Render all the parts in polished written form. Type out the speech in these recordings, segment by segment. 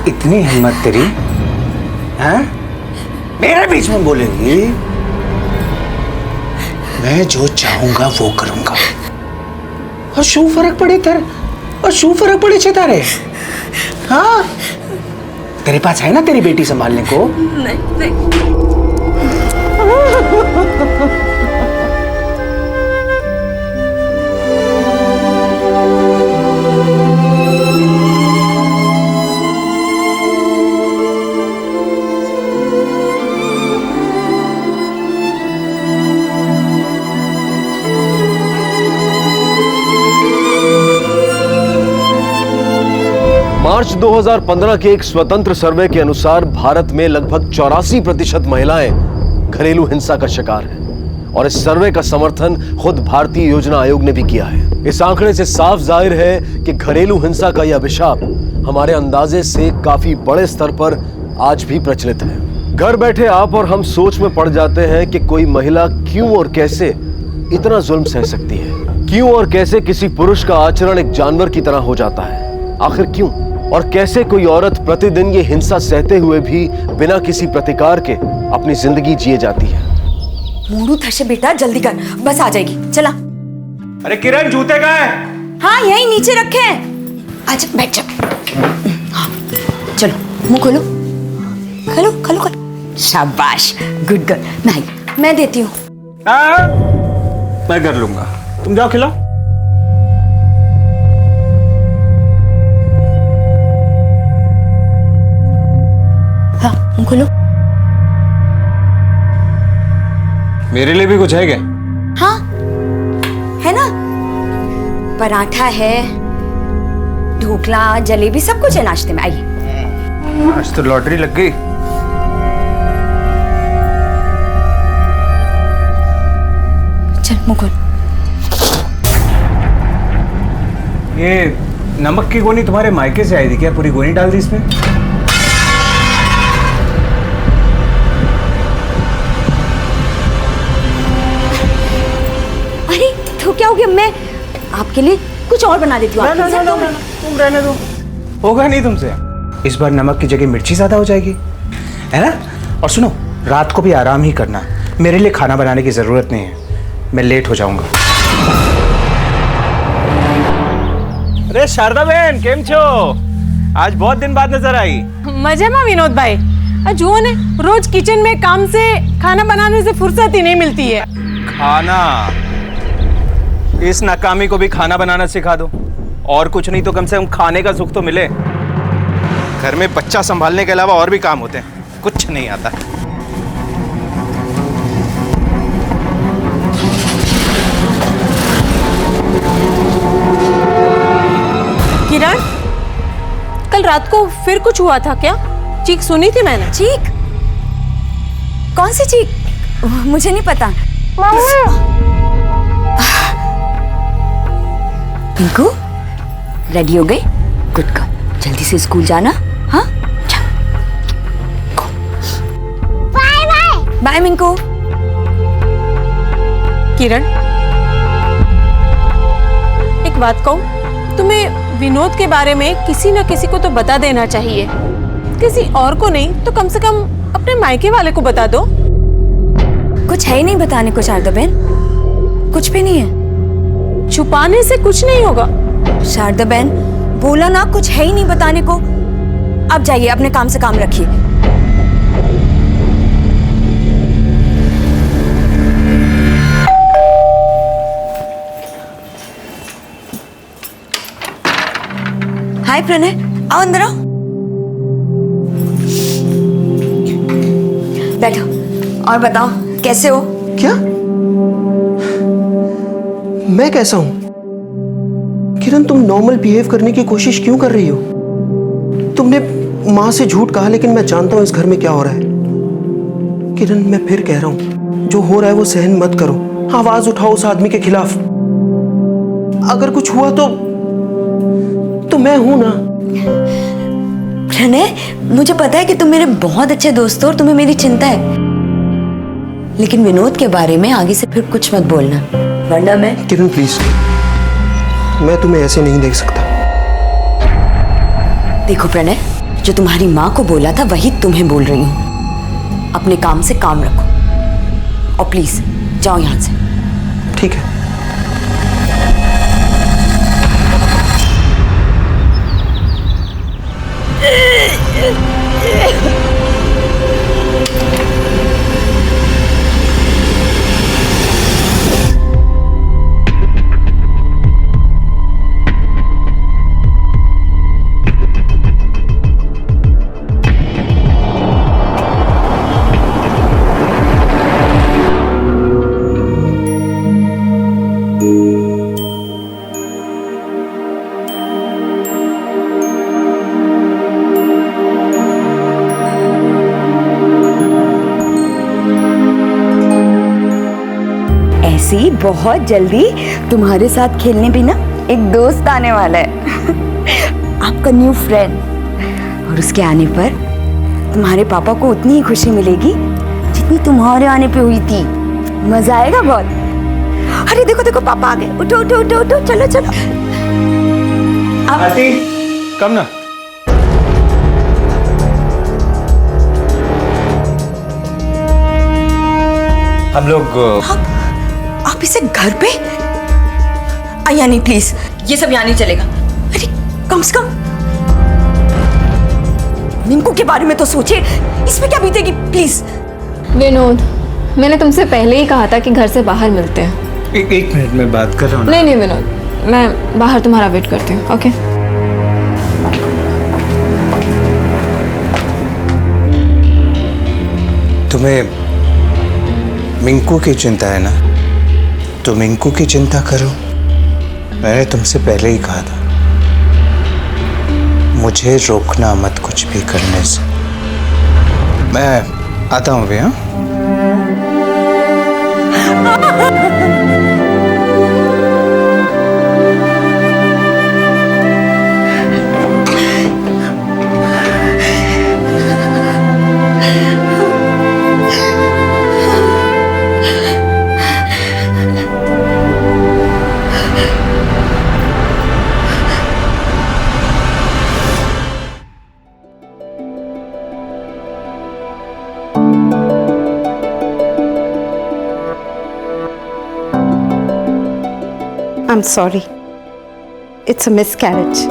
इतनी हिम्मत तेरी, हैं? मेरे बीच में बोलेंगी? मैं जो चाहूंगा वो करूंगा। और शू फर्क पड़े तेरे, और शू फर्क पड़े छे तारे? हाँ, तेरे पास है ना तेरी बेटी संभालने को? नहीं नहीं। मार्च 2015 के एक स्वतंत्र सर्वे के अनुसार भारत में लगभग 84% महिलाएं घरेलू हिंसा का शिकार हैं और इस सर्वे का समर्थन खुद भारतीय योजना आयोग ने भी किया है। इस आंकड़े से साफ जाहिर है कि घरेलू हिंसा का यह अभिशाप हमारे अंदाजे से काफी बड़े स्तर पर आज भी प्रचलित है। घर बैठे आप और हम सोच में पड़ जाते हैं कि कोई महिला क्यों और कैसे इतना जुल्म सह सकती है, क्यों और कैसे किसी पुरुष का आचरण एक जानवर की तरह हो जाता है। आखिर क्यों और कैसे कोई औरत प्रतिदिन ये हिंसा सहते हुए भी बिना किसी प्रतिकार के अपनी जिंदगी जिए जाती है। मोरू थर्षे बेटा, जल्दी कर, बस आ जाएगी, चला। अरे किरण, जूते कहाँ है? हाँ, यहीं नीचे रखे हैं। आजा, बैठ जा। हाँ, चलो, मुंह खोलो, खोलो खोलो खोलो। शाबाश, गुड गर्ल। नहीं, मैं देती हूँ। मैं कर लूंगा, तुम जाओ खिलाओ। हाँ, मुंह खोलो। मेरे लिए भी कुछ है क्या? हाँ, है ना, पराठा है, ढोकला, जलेबी, सब कुछ है नाश्ते में। आइए। आज तो लॉटरी लग गई। चल, मुंह खोल। ये नमक की गोनी तुम्हारे मायके से आई थी क्या? पूरी गोनी डाल दी इसमें? अरे तो क्या हो गया, मैं आपके लिए कुछ और बना देती हूँ। तुम रहने दो, होगा नहीं तुमसे। इस बार नमक की जगह मिर्ची ज्यादा हो जाएगी, है ना? और सुनो, रात को भी आराम ही करना, मेरे लिए खाना बनाने की जरूरत नहीं है, मैं लेट हो जाऊंगा। अरे शारदा बहन, केम छो? आज बहुत दिन बाद नजर आई। मजेમાં विनोद भाई, जुओ ने रोज किचन में काम से, खाना बनाने से फुर्सत ही नहीं मिलती है। खाना, इस नाकामी को भी खाना बनाना सिखा दो, और कुछ नहीं तो कम से कम खाने का सुख तो मिले। घर में बच्चा संभालने के अलावा और भी काम होते हैं, कुछ नहीं आता। किरण, कल रात को फिर कुछ हुआ था क्या? चीख सुनी थी मैंने। चीख? कौन सी चीख? मुझे नहीं पता। पिंकू, रेडी हो गई? गुड गर्ल, जल्दी से स्कूल जाना। हाँ, बाय बाय। बाय मिंकू। किरण, एक बात कहूं, तुम्हें विनोद के बारे में किसी न किसी को तो बता देना चाहिए। किसी और को नहीं तो कम से कम अपने मायके वाले को बता दो। कुछ है ही नहीं बताने को शारदा बहन, कुछ भी नहीं है। छुपाने से कुछ नहीं होगा। शारदा बहन, बोला ना, कुछ है ही नहीं बताने को। अब जाइए, अपने काम से काम रखिए। हाय प्रणय, आओ अंदर आओ, बैठो और बताओ कैसे हो? क्या? मैं कैसा हूं? किरण, तुम नॉर्मल बिहेव करने की कोशिश क्यों कर रही हो? तुमने मां से झूठ कहा, लेकिन मैं जानता हूं इस घर में क्या हो रहा है। किरण, मैं फिर कह रहा हूं, जो हो रहा है वो सहन मत करो, आवाज उठाओ उस आदमी के खिलाफ। अगर कुछ हुआ तो मैं हूं ना। प्रणय, मुझे पता है कि तुम मेरे बहुत अच्छे दोस्त हो और तुम्हें मेरी चिंता है, लेकिन विनोद के बारे में आगे से फिर कुछ मत बोलना, वरना मैं। किरण प्लीज, मैं तुम्हें ऐसे नहीं देख सकता। देखो प्रणय, जो तुम्हारी माँ को बोला था वही तुम्हें बोल रही हूँ। अपने काम से काम रखो और प्लीज जाओ यहाँ से। ठीक है। ऐसी बहुत जल्दी तुम्हारे साथ खेलने भी ना एक दोस्त आने वाला है आपका न्यू फ्रेंड। और उसके आने पर तुम्हारे पापा को उतनी ही खुशी मिलेगी जितनी तुम्हारे आने पे हुई थी। मजा आएगा बहुत। अरे देखो देखो पापा आ गए। उठो उठो उठो उठो, चलो चलो। आरती कम ना। हम लोग आप इसे घर पे? यानी प्लीज ये सब यहाँ नहीं चलेगा। अरे कम से कम मिंकू के बारे में तो सोचे, इसमें क्या बीतेगी प्लीज। विनोद, मैंने तुमसे पहले ही कहा था कि घर से बाहर मिलते हैं। एक मिनट में बात कर रहा हूँ। नहीं नहीं विनोद, मैं बाहर तुम्हारा वेट करती हूँ। ओके तुम्हें मिंकू की चिंता है ना, तो मिंकू की चिंता करो। मैंने तुमसे पहले ही कहा था मुझे रोकना मत कुछ भी करने से। मैं आता हूँ भैया। I'm sorry. It's a miscarriage.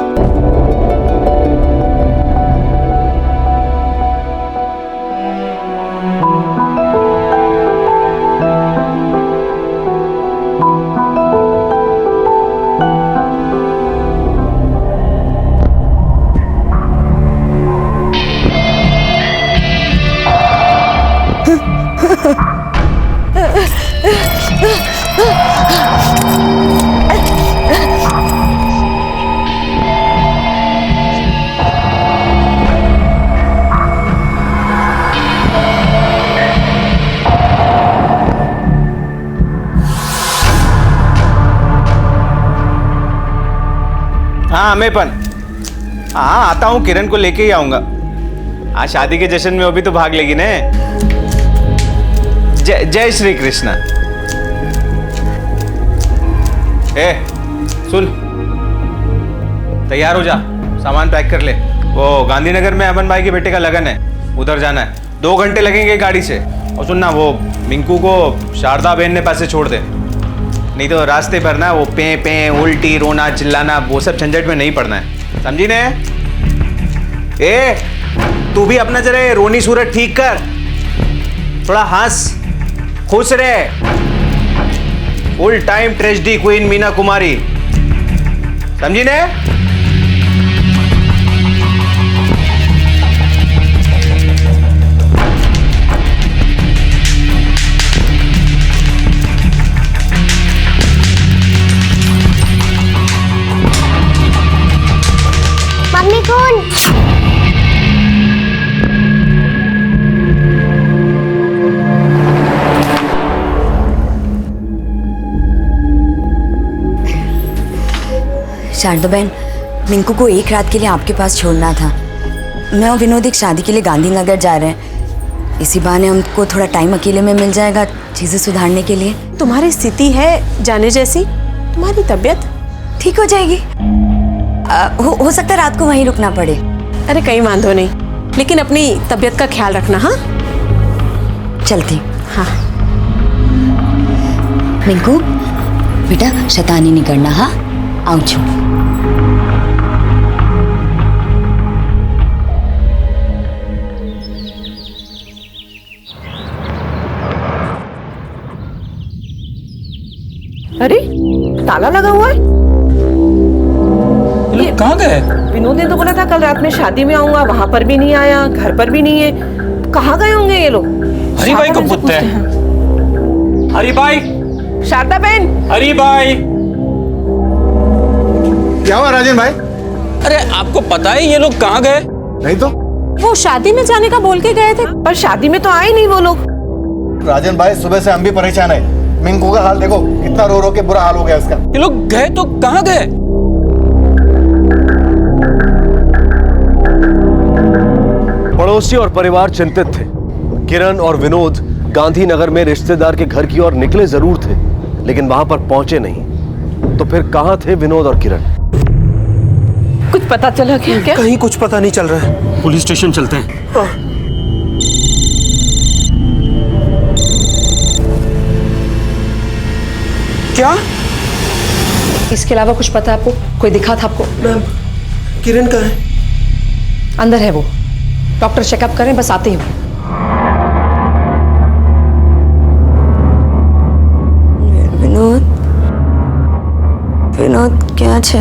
हाँ अमेपन, हाँ आता हूँ, किरण को लेके ही आऊंगा। आज शादी के जश्न में वो भी तो भाग लेगी ने। जय श्री कृष्णा। ए सुन, तैयार हो जा, सामान पैक कर ले। वो गांधीनगर में अमन भाई के बेटे का लगन है, उधर जाना है। 2 घंटे लगेंगे गाड़ी से। और सुनना, वो मिंकू को शारदा बहन ने पैसे छोड़ दे, नहीं तो रास्ते पर ना वो पे उल्टी रोना चिल्लाना वो सब झंझट में नहीं पड़ना है, समझी ने? ए तू भी अपना जरा रोनी सूरत ठीक कर, थोड़ा हंस खुश रहे। Full time tragedy queen Meena Kumari, समझी ने? मम्मी कौन? शारदा बहन, मिंकू को एक रात के लिए आपके पास छोड़ना था। मैं और विनोद एक शादी के लिए गांधीनगर जा रहे हैं। इसी बहाने हमको थोड़ा टाइम अकेले में मिल जाएगा चीजें सुधारने के लिए। तुम्हारी स्थिति है जाने जैसी, तुम्हारी तबीयत ठीक हो जाएगी। हो सकता है रात को वहीं रुकना पड़े। अरे कहीं वांधो नहीं, लेकिन अपनी तबीयत का ख्याल रखना। हाँ चलती हूँ। हाँ। मिंकू बेटा शैतानी नहीं करना। हाँ आऊँ छू। अरे ताला लगा हुआ है। ये कहाँ गए? विनोद ने तो बोला था कल रात में शादी में आऊंगा, वहां पर भी नहीं आया, घर पर भी नहीं है। कहाँ गए होंगे ये लोग? हरी भाई को पूछते हैं। हरी भाई, शारदा बहन। हरी भाई। क्या हुआ राजन भाई? अरे आपको पता है ये लोग कहाँ गए? नहीं तो। वो शादी में जाने का बोल के गए थे, पर शादी में तो आए नहीं वो लोग। राजन भाई सुबह से हम भी परेशान है। मिंकू का हाल देखो, कितना रो रो के बुरा हाल हो गया उसका। ये लोग गए तो कहाँ गए? पड़ोसी और परिवार चिंतित थे। किरण और विनोद गांधीनगर में रिश्तेदार के घर की ओर निकले जरूर थे, लेकिन वहां पर पहुंचे नहीं। तो फिर कहां थे विनोद और किरण? कुछ पता चला क्या? कहीं कुछ पता नहीं चल रहा है। पुलिस स्टेशन चलते हैं। क्या? इसके अलावा कुछ पता है आपको? कोई दिखा था आपको? मैम किरण कहाँ है? अंदर है वो। डॉक्टर चेकअप करें, बस आते ही हो। विनोद विनोद क्या छे?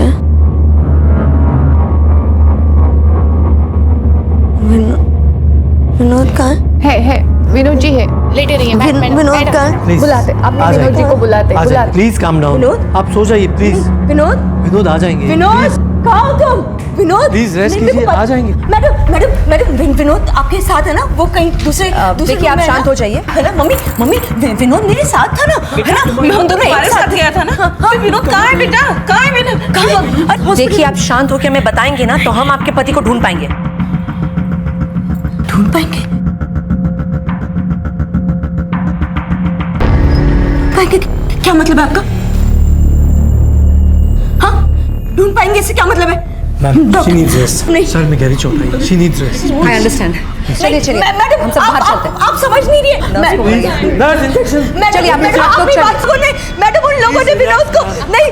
विनोद कहाँ है विनोद जी है, लेटे रहिए। विनोद कहाँ है? बुलाते, अपने विनोद जी को बुलाते। Please calm down. विनोद? आप सो जाइए प्लीज। विनोद विनोद आ जाएंगे। विनोद कहाँ हो तुम? विनोद प्लीज रेस्ट नहीं, मेरे कीजिए, को आ जाएंगे। मैडम विनोद आपके साथ है ना? वो कहीं दूसरे देखिए, आप रूम में है शांत ना? हो जाइए। है ना मम्मी विनोद मेरे साथ था ना? है ना? हम दोनों एक साथ गया था ना। हाँ, विनोद कहाँ है बेटा? कहाँ है विनोद? कहाँ? देखिए, आप शांत होकर हमें बताएंगे ना तो हम आपके पति को ढूंढ पाएंगे। ढूंढ पाएंगे? क्या मतलब है आपका? हाँ ढूंढ पाएंगे इससे क्या मतलब है? मैम शी नीड्स नहीं। रेस्ट। सर में गहरी चोट आई। She needs rest. I understand. चलिए चलिए, मैडम हम सब बाहर चलते हैं। आप समझ नहीं रही है। Nurse injection. चलिए, आप लोग अपनी चलिए। बात सुने। मैडम उन लोगों ने विनोद को नहीं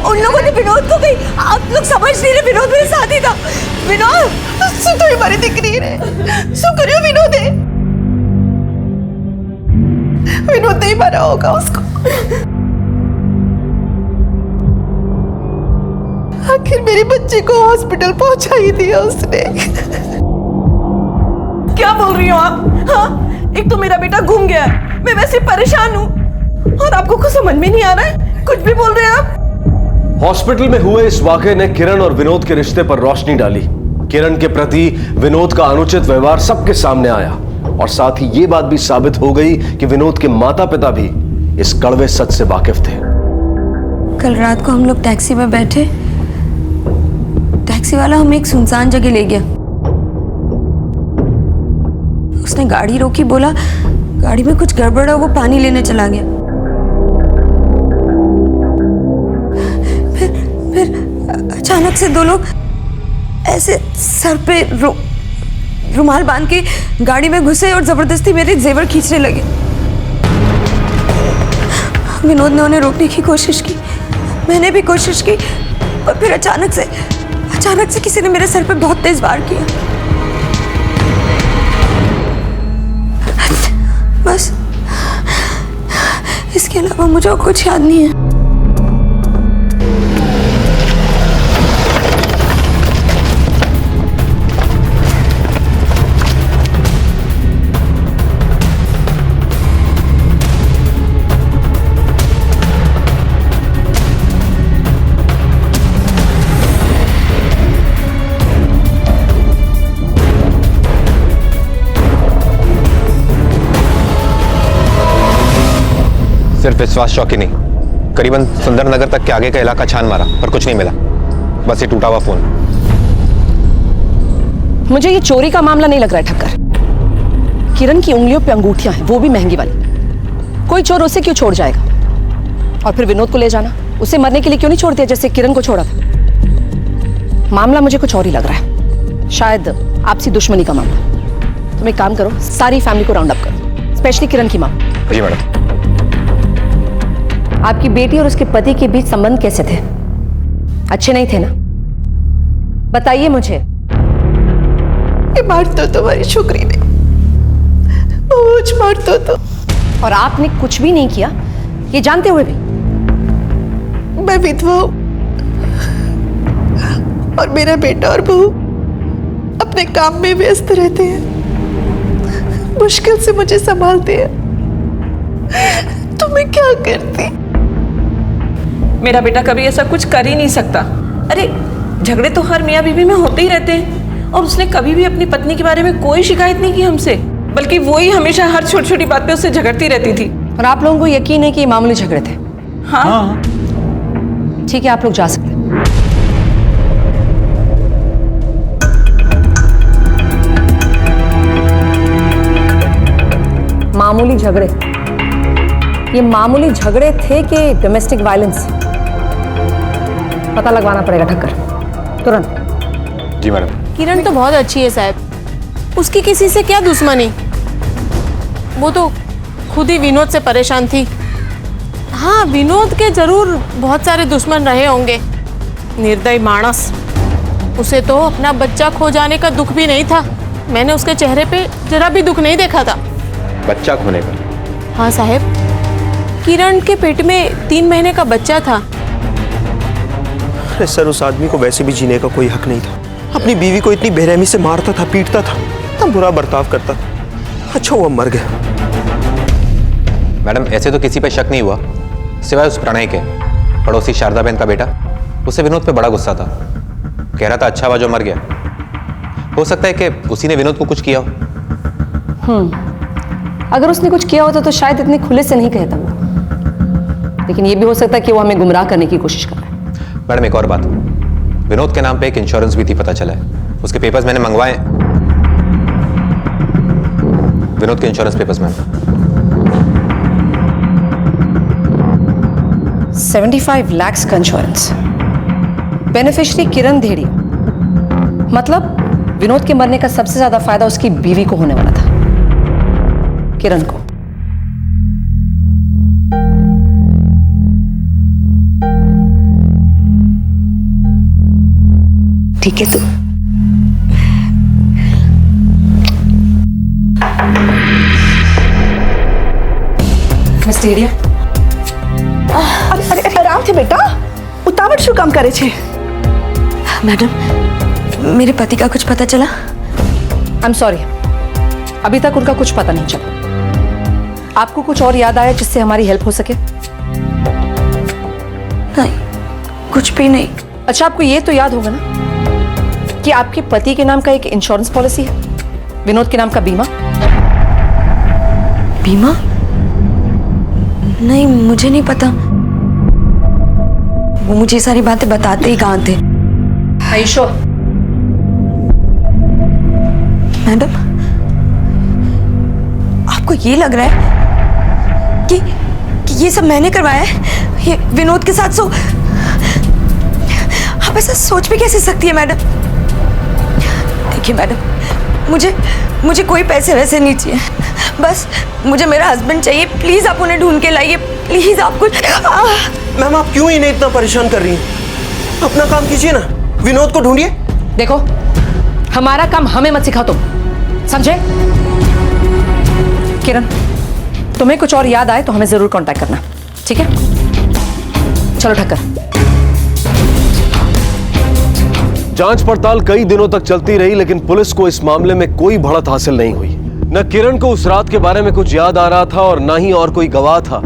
उन लोगों ने विनोद को कहीं, आप लोग समझ नहीं रहे। विनोद मेरे साथ ही था। विनोद सुन, तो हमारी दिख नहीं रहे। सुन करियो विनोद है। विनोद नहीं मरा होगा उसको। आखिर मेरी बच्ची को हॉस्पिटल पहुंचा ही दिया उसने। क्या बोल रही हो आप? हाँ, एक तो मेरा बेटा घूम गया है, मैं वैसे परेशान हूँ, और आपको कुछ समझ में नहीं आ रहा है? कुछ भी बोल रहे हैं आप। हॉस्पिटल में हुए इस वाकये ने किरण और विनोद के रिश्ते पर रोशनी डाली। किरण के प्रति विनोद का अनुचित व्यवहार सबके सामने आया, और साथ ही ये बात भी साबित हो गई कि विनोद के माता पिता भी इस कड़वे सच से वाकिफ थे। कल रात को हम लोग टैक्सी में बैठे, टैक्सी वाला हमें एक सुनसान जगह ले गया। उसने गाड़ी रोकी, बोला गाड़ी में कुछ गड़बड़ है, वो पानी लेने चला गया। फिर अचानक से दो लोग ऐसे सर पे रुमाल बांध के गाड़ी में घुसे और जबरदस्ती मेरे जेवर खींचने लगे। विनोद ने उन्हें रोकने की कोशिश की, मैंने भी कोशिश की, और फिर अचानक से किसी ने मेरे सर पे बहुत तेज वार किया। बस इसके अलावा मुझे और कुछ याद नहीं है। सिर्फ विश्वास चौकी नहीं, करीबन सुंदरनगर तक के आगे का इलाका छान मारा पर कुछ नहीं मिला, बस ये टूटा हुआ फोन। मुझे ये चोरी का मामला नहीं लग रहा है ठक्कर। किरण की उंगलियों पे अंगूठियां हैं, वो भी महंगी वाली। कोई चोर उसे क्यों छोड़ जाएगा? और फिर विनोद को ले जाना, उसे मरने के लिए क्यों नहीं छोड़ दिया जैसे किरण को छोड़ा था? मामला मुझे कुछ और ही लग रहा है, शायद आपसी दुश्मनी का मामला। तुम एक काम करो, सारी फैमिली को राउंड अप करो, स्पेशली किरण की माँ। जी मैडम। आपकी बेटी और उसके पति के बीच संबंध कैसे थे? अच्छे नहीं थे ना? बताइए मुझे। मारतो तुम्हारी छोकरी ने, बहुत मारतो तो। और आपने कुछ भी नहीं किया, ये जानते हुए भी? मैं विधवा हूं और मेरा बेटा और बहू अपने काम में व्यस्त रहते हैं, मुश्किल से मुझे संभालते हैं। तो मैं क्या करती? मेरा बेटा कभी ऐसा कुछ कर ही नहीं सकता। अरे झगड़े तो हर मियाँ बीवी में होते ही रहते हैं, और उसने कभी भी अपनी पत्नी के बारे में कोई शिकायत नहीं की हमसे, बल्कि वो ही हमेशा हर छोटी छोटी बात पे उससे झगड़ती रहती थी। और आप लोगों को यकीन है कि ये मामूली झगड़े थे? हाँ। ठीक है, आप लोग जा सकते हैं। मामूली झगड़े, ये मामूली झगड़े थे कि डोमेस्टिक वायलेंस? पता लगवाना पड़ेगा ठक्कर, तुरंत। जी मैडम। किरण तो बहुत अच्छी है साहब, उसकी किसी से क्या दुश्मनी, वो तो खुद ही विनोद से परेशान थी। हाँ, विनोद के जरूर बहुत सारे दुश्मन रहे होंगे, निर्दयी मानस। उसे तो अपना बच्चा खो जाने का दुख भी नहीं था, मैंने उसके चेहरे पे जरा भी दुख नहीं देखा था। बच्चा खोने का? हाँ साहब, किरण के पेट में 3 महीने का बच्चा था। अरे सर, उस आदमी को वैसे भी जीने का कोई हक नहीं था। अपनी बीवी को इतनी बेरहमी से मारता था, पीटता था, इतना बुरा बर्ताव करता था। अच्छा हुआ मर गया। मैडम ऐसे तो किसी पे शक नहीं हुआ सिवाय उस प्रणय के, पड़ोसी शारदा बहन का बेटा। उसे विनोद पे बड़ा गुस्सा था, कह रहा था अच्छा हुआ जो मर गया। हो सकता है कि उसी ने विनोद को कुछ किया हो। अगर उसने कुछ किया होता तो शायद इतने खुले से नहीं कहता वो, लेकिन ये भी हो सकता है कि वो हमें गुमराह करने की कोशिश कर रहा है। मैडम एक और बात, विनोद के नाम पे एक इंश्योरेंस भी थी, पता चला है। उसके पेपर्स मैंने मंगवाए, विनोद के इंश्योरेंस पेपर्स मैम। 75 लाख का इंश्योरेंस, बेनिफिशियरी किरण धेड़िया। मतलब विनोद के मरने का सबसे ज्यादा फायदा उसकी बीवी को होने वाला था, किरण को। ठीक है तो मिस धेड़िया, अरे आराम से बेटा, उतावट शू काम करे छे? मैडम, मेरे पति का कुछ पता चला? आई एम सॉरी, अभी तक उनका कुछ पता नहीं चला। आपको कुछ और याद आया जिससे हमारी हेल्प हो सके? नहीं, कुछ भी नहीं। अच्छा, आपको ये तो याद होगा ना कि आपके पति के नाम का एक इंश्योरेंस पॉलिसी है, विनोद के नाम का बीमा। बीमा? नहीं, मुझे नहीं पता। वो मुझे सारी बातें बताते ही कहाँ थे। आयुषो, मैडम, आपको ये लग रहा है कि ये सब मैंने करवाया है, ये विनोद के साथ? आप ऐसा सोच भी कैसे सकती है मैडम? देखिए मैडम, मुझे कोई पैसे वैसे नहीं चाहिए, बस मुझे मेरा हस्बैंड चाहिए। प्लीज आप उन्हें ढूंढ के लाइए, प्लीज। आप कुछ मैम, आप क्यों इन्हें इतना परेशान कर रही हैं? अपना काम कीजिए ना, विनोद को ढूंढिए। देखो, हमारा काम हमें मत सिखाओ तुम, समझे? किरण, तुम्हें कुछ और याद आए तो हमें जरूर कांटेक्ट करना, ठीक है? चलो ठक्कर। जांच पड़ताल कई दिनों तक चलती रही, लेकिन पुलिस को इस मामले में कोई बढ़त हासिल नहीं हुई। न किरण को उस रात के बारे में कुछ याद आ रहा था और न ही और कोई गवाह था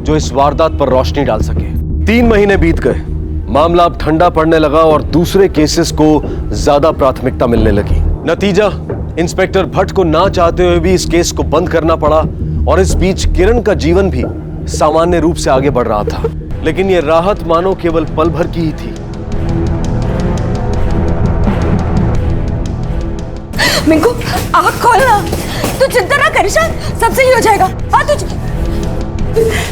जो इस वारदात पर रोशनी डाल सके। 3 महीने बीत गए, मामला अब ठंडा पड़ने लगा और दूसरे केसेस को ज्यादा प्राथमिकता मिलने लगी। नतीजा, इंस्पेक्टर भट्ट को ना चाहते हुए भी इस केस को बंद करना पड़ा और इस बीच किरण का जीवन भी सामान्य रूप से आगे बढ़ रहा था। लेकिन यह राहत मानो केवल पल भर की ही थी। मिंकू, आँख खोलना, तू चिंता ना कर, सब सही हो जाएगा। हाँ, तुझ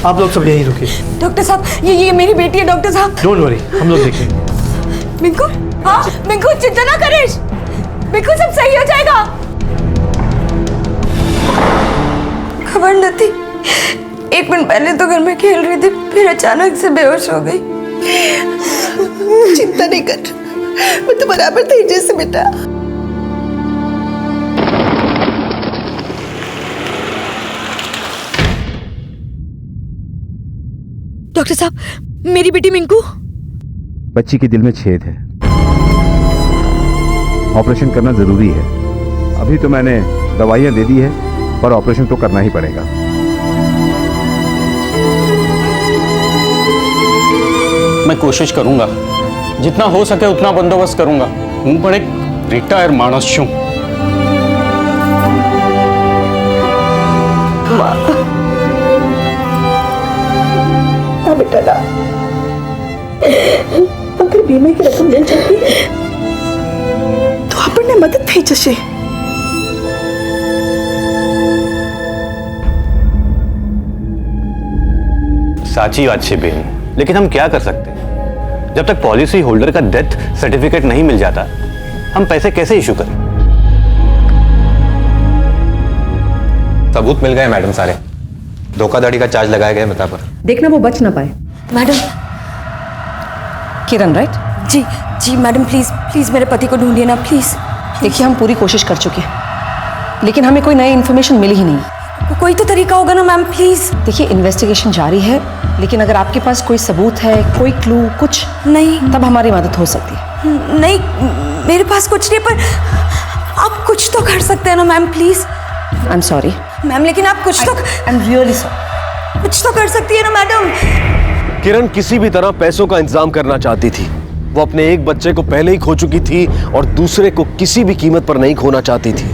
आप लोग सब यहीं रुकिए। डॉक्टर साहब, ये मेरी बेटी है डॉक्टर साहब। डोंट वरी, हम लोग देखेंगे। मिंकू, हाँ मिंकू चिंता ना करिस, मिंकू सब सही हो जाएगा। खबर न थी, 1 मिनट पहले तो घर में खेल रही थी, फिर अचानक से बेहोश हो गई। चिंता नहीं कर, मैं तो बराबर थी जैसे बेटा। डॉक्टर साहब, मेरी बेटी मिंकू। बच्ची के दिल में छेद है, ऑपरेशन करना जरूरी है। अभी तो मैंने दवाइयां दे दी है, पर ऑपरेशन तो करना ही पड़ेगा। मैं कोशिश करूंगा, जितना हो सके उतना बंदोबस्त करूंगा। हूं पण एक रिटायर माणस छूं। हाँ बेटा ना, अगर बीमे की रकम मिल जाती तो આપણને મદદ થઈ જશે। साची बात है बेन, लेकिन हम क्या कर सकते हैं? जब तक पॉलिसी होल्डर का डेथ सर्टिफिकेट नहीं मिल जाता, हम पैसे कैसे इशू करें? सबूत मिल गए मैडम सारे, धोखाधड़ी का चार्ज लगाया गया मिता पर। देखना वो बच ना पाए। मैडम। किरण राइट? जी जी मैडम, प्लीज प्लीज मेरे पति को ढूंढिए ना प्लीज। देखिए हम पूरी कोशिश कर चुके हैं, लेकिन हमें कोई नई इन्फॉर्मेशन मिली ही नहीं। कोई तो तरीका होगा ना मैम, प्लीज। देखिए इन्वेस्टिगेशन जारी है, लेकिन अगर आपके पास कोई सबूत है, कोई क्लू, कुछ नहीं, तब हमारी मदद हो सकती है। नहीं मेरे पास कुछ नहीं, पर आप कुछ तो कर सकते हैं ना ma'am, please. I am sorry ma'am, लेकिन आप कुछ तो, आई एम रियली सॉरी, कुछ तो कर सकती है ना मैडम। किरण किसी भी तरह पैसों का इंतजाम करना चाहती थी। वो अपने एक बच्चे को पहले ही खो चुकी थी और दूसरे को किसी भी कीमत पर नहीं खोना चाहती थी।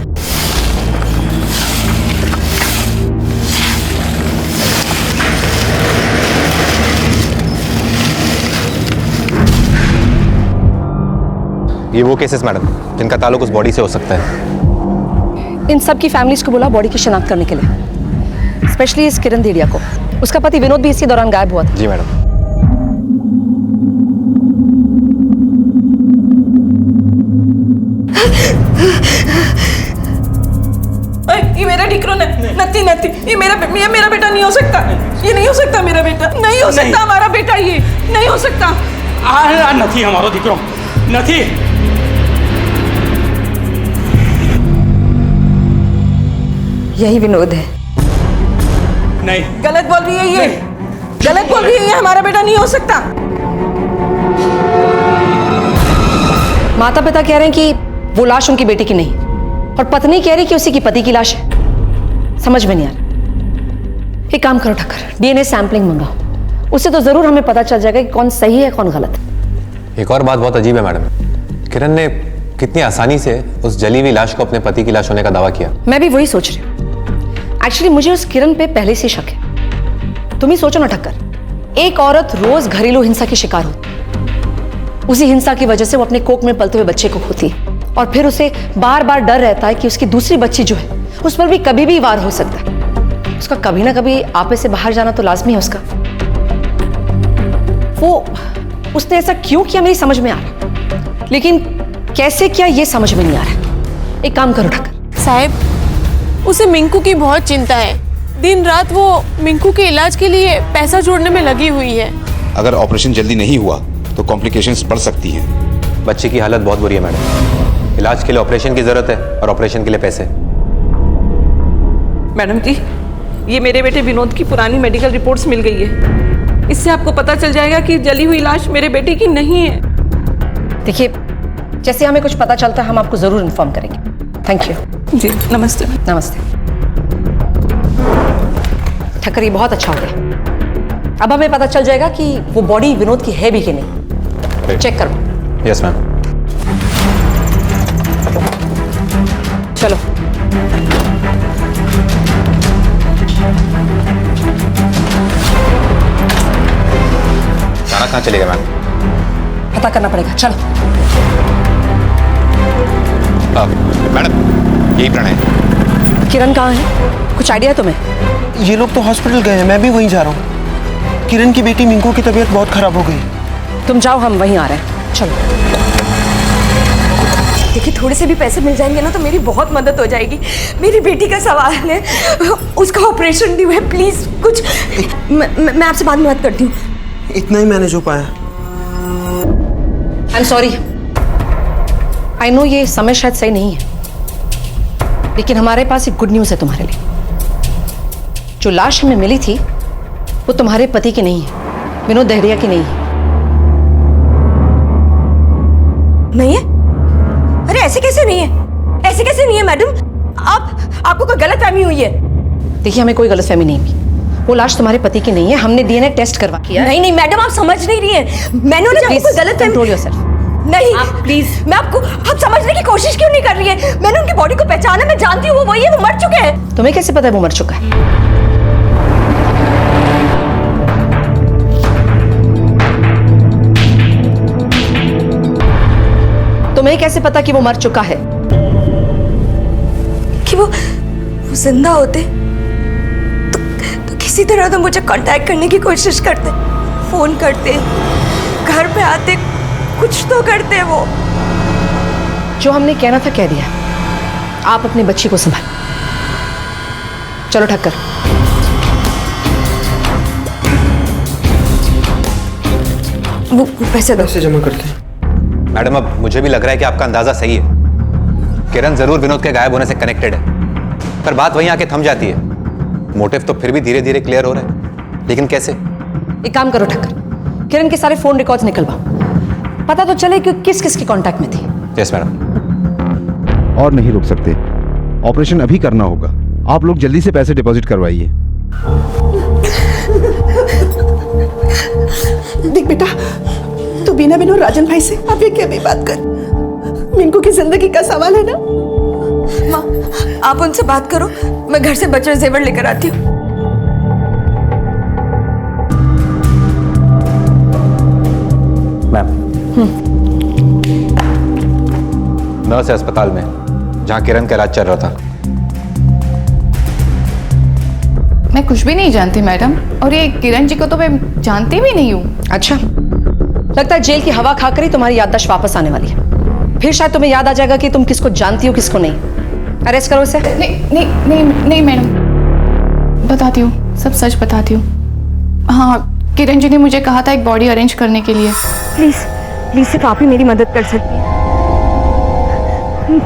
ये वो केसेस मैडम जिनका ताल्लुक उस बॉडी से हो सकता है। इन सब की फैमिलीज को बोला बॉडी की शिनाख्त करने के लिए, स्पेशली इस किरण देड़िया को। उसका पति विनोद भी इसी दौरान गायब हुआ था। जी मैडम। ये मेरा डिक्रो नती नती, ये मेरा बेटा नहीं हो सकता। ये नहीं हो सकता, मेरा बेटा नहीं हो सकता, हमारा बेटा ये नहीं हो सकता। आ नहीं हमारो दिक्रो नहीं। यही विनोद है। नहीं, गलत बोल रही है ये, गलत बोल रही है ये, हमारा बेटा नहीं हो सकता। माता पिता कह रहे हैं कि वो लाश उनकी बेटी की नहीं, और पत्नी कह रही कि उसी की पति की लाश है। समझ में नहीं आ रहा। एक काम करो ठक्कर, डीएनए सैंपलिंग मंगाओ, उससे तो जरूर हमें पता चल जाएगा कि कौन सही है कौन गलत। एक और बात बहुत अजीब है मैडम, किरण ने कितनी आसानी से उस जली हुई लाश को अपने पति की लाश होने का दावा किया। मैं भी वही सोच रही हूँ। एक्चुअली मुझे उस किरण पे पहले से शक है। तुम ही सोचो ना ठक्कर, एक औरत रोज घरेलू हिंसा की शिकार होती, उसी हिंसा की वजह से वो अपने कोख में पलते हुए बच्चे को खोती है, और फिर उसे बार बार डर रहता है कि उसकी दूसरी बच्ची जो है उस पर भी कभी भी वार हो सकता है। उसका कभी ना कभी आपे से बाहर जाना तो लाजमी है उसका। वो उसने ऐसा क्यों किया मेरी समझ में आ रहा, लेकिन कैसे किया ये समझ में नहीं आ रहा। एक काम करो ठक्कर साहब, उसे मिंकू की बहुत चिंता है। दिन रात वो मिंकू के इलाज के लिए पैसा जोड़ने में लगी हुई है। अगर ऑपरेशन जल्दी नहीं हुआ तो कॉम्प्लिकेशंस बढ़ सकती हैं। बच्चे की हालत बहुत बुरी है मैडम, इलाज के लिए ऑपरेशन की जरूरत है और ऑपरेशन के लिए पैसे। मैडम जी, ये मेरे बेटे विनोद की पुरानी मेडिकल रिपोर्ट्स मिल गई है। इससे आपको पता चल जाएगा कि जली हुई लाश मेरे बेटे की नहीं है। देखिए, जैसे हमें कुछ पता चलता है हम आपको जरूर इन्फॉर्म करेंगे। थैंक यू जी, नमस्ते। नमस्ते। ठक्कर, ये बहुत अच्छा हो गया। अब हमें पता चल जाएगा कि वो बॉडी विनोद की है भी कि नहीं। चेक करो। Yes ma'am. चलो। खाना कहाँ चलेगा मैम? पता करना पड़ेगा, चलो। मैडम, यही प्रणय। किरण कहाँ है? कुछ आइडिया है तुम्हें? ये लोग तो हॉस्पिटल गए हैं, मैं भी वहीं जा रहा हूँ। किरण की बेटी मिंकू की तबीयत बहुत खराब हो गई। तुम जाओ, हम वहीं आ रहे हैं। चलो। देखिए थोड़े से भी पैसे मिल जाएंगे ना तो मेरी बहुत मदद हो जाएगी। मेरी बेटी का सवाल है, उसका ऑपरेशन ड्यू है, प्लीज कुछ मैं आपसे बाद में बात करती हूँ। इतना ही मैनेज हो पाया। I am sorry, I know ये समय शायद सही नहीं है, लेकिन हमारे पास एक गुड न्यूज़ है तुम्हारे लिए। जो लाश हमें मिली थी वो तुम्हारे पति की नहीं है, विनोद दहरिया की नहीं है। नहीं है? अरे ऐसे कैसे नहीं है? ऐसे कैसे नहीं है मैडम? आपको कोई गलतफहमी हुई है? देखिए हमें कोई गलतफहमी नहीं हुई, वो लाश तुम्हारे पति की नहीं है, हमने डीएनए टेस्ट करवा किया। नहीं नहीं मैडम, आप समझ नहीं रही हैं। मैंने उन्हें कोई गलतफहमी। Control yourself. नहीं आप प्लीज। मैं आप समझने की कोशिश क्यों नहीं कर रही है? मैंने उनकी बॉडी को पहचाना, मैं जानती हूँ वो वही है, वो मर चुके हैं। तुम्हें कैसे पता है वो मर चुका है? तुम्हें कैसे पता कि वो मर चुका है? कि वो जिंदा होते तो किसी तरह तो मुझे कांटेक्ट करने की कोशिश करते, फोन करते, घर पे आते, कुछ तो करते। वो जो हमने कहना था कह दिया। आप अपनी बच्ची को संभाल। चलो ठक्कर। वो पैसे दो। पैसे जमा करते हैं। मैडम अब मुझे भी लग रहा है कि आपका अंदाजा सही है। किरण जरूर विनोद के गायब होने से कनेक्टेड है, पर बात वहीं आके थम जाती है। मोटिव तो फिर भी धीरे धीरे क्लियर हो रहा है, लेकिन कैसे? एक काम करो ठक्कर, किरण के सारे फोन रिकॉर्ड्स निकलवाओ, पता तो चले कि किस किस के कांटेक्ट में थी। Yes madam. और नहीं रुक सकते, ऑपरेशन अभी करना होगा। आप लोग जल्दी से पैसे डिपॉजिट करवाइए। देख बेटा, तू बिना विनोद राजन भाई से अभी क्या भी बात कर। मिंकू की जिंदगी का सवाल है ना। माँ आप उनसे बात करो, मैं घर से बच्चे जेवर लेकर आती हूँ। मैम, नर्स है अस्पताल में जहां किरण का इलाज चल रहा था। मैं कुछ भी नहीं जानती मैडम, और ये किरण जी को तो मैं जानती भी नहीं हूँ। अच्छा, लगता है जेल की हवा खाकर ही तुम्हारी याददाश्त वापस आने वाली है। फिर शायद तुम्हें याद आ जाएगा कि तुम किसको जानती हो किसको नहीं। अरेस्ट करो इसे। नहीं नहीं नहीं नहीं मैडम, बताती हूँ, सब सच बताती हूँ। हाँ, किरण जी ने मुझे कहा था एक बॉडी अरेंज करने के लिए। प्लीज प्लीज सिर्फ आप ही मेरी मदद कर सकती हैं।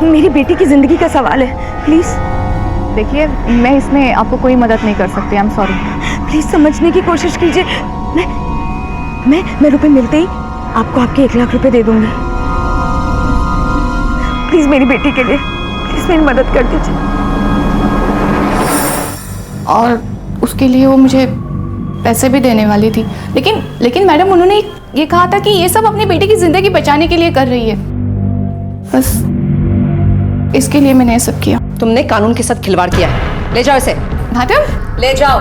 मेरी बेटी की जिंदगी का सवाल है, प्लीज। देखिए मैं इसमें आपको कोई मदद नहीं कर सकती, आई एम सॉरी। प्लीज समझने की कोशिश कीजिए। मैं रुपए मिलते ही आपको आपके 1 लाख रुपए दे दूंगी। प्लीज मेरी बेटी के लिए प्लीज मेरी मदद कर दीजिए। और उसके लिए वो मुझे पैसे भी देने वाली थी, लेकिन मैडम उन्होंने ये कहा था कि ये सब अपनी बेटी की जिंदगी बचाने के लिए कर रही है, बस इसके लिए मैंने ये सब किया। तुमने कानून के साथ खिलवाड़ किया है। ले जाओ इसे। मैडम ले जाओ।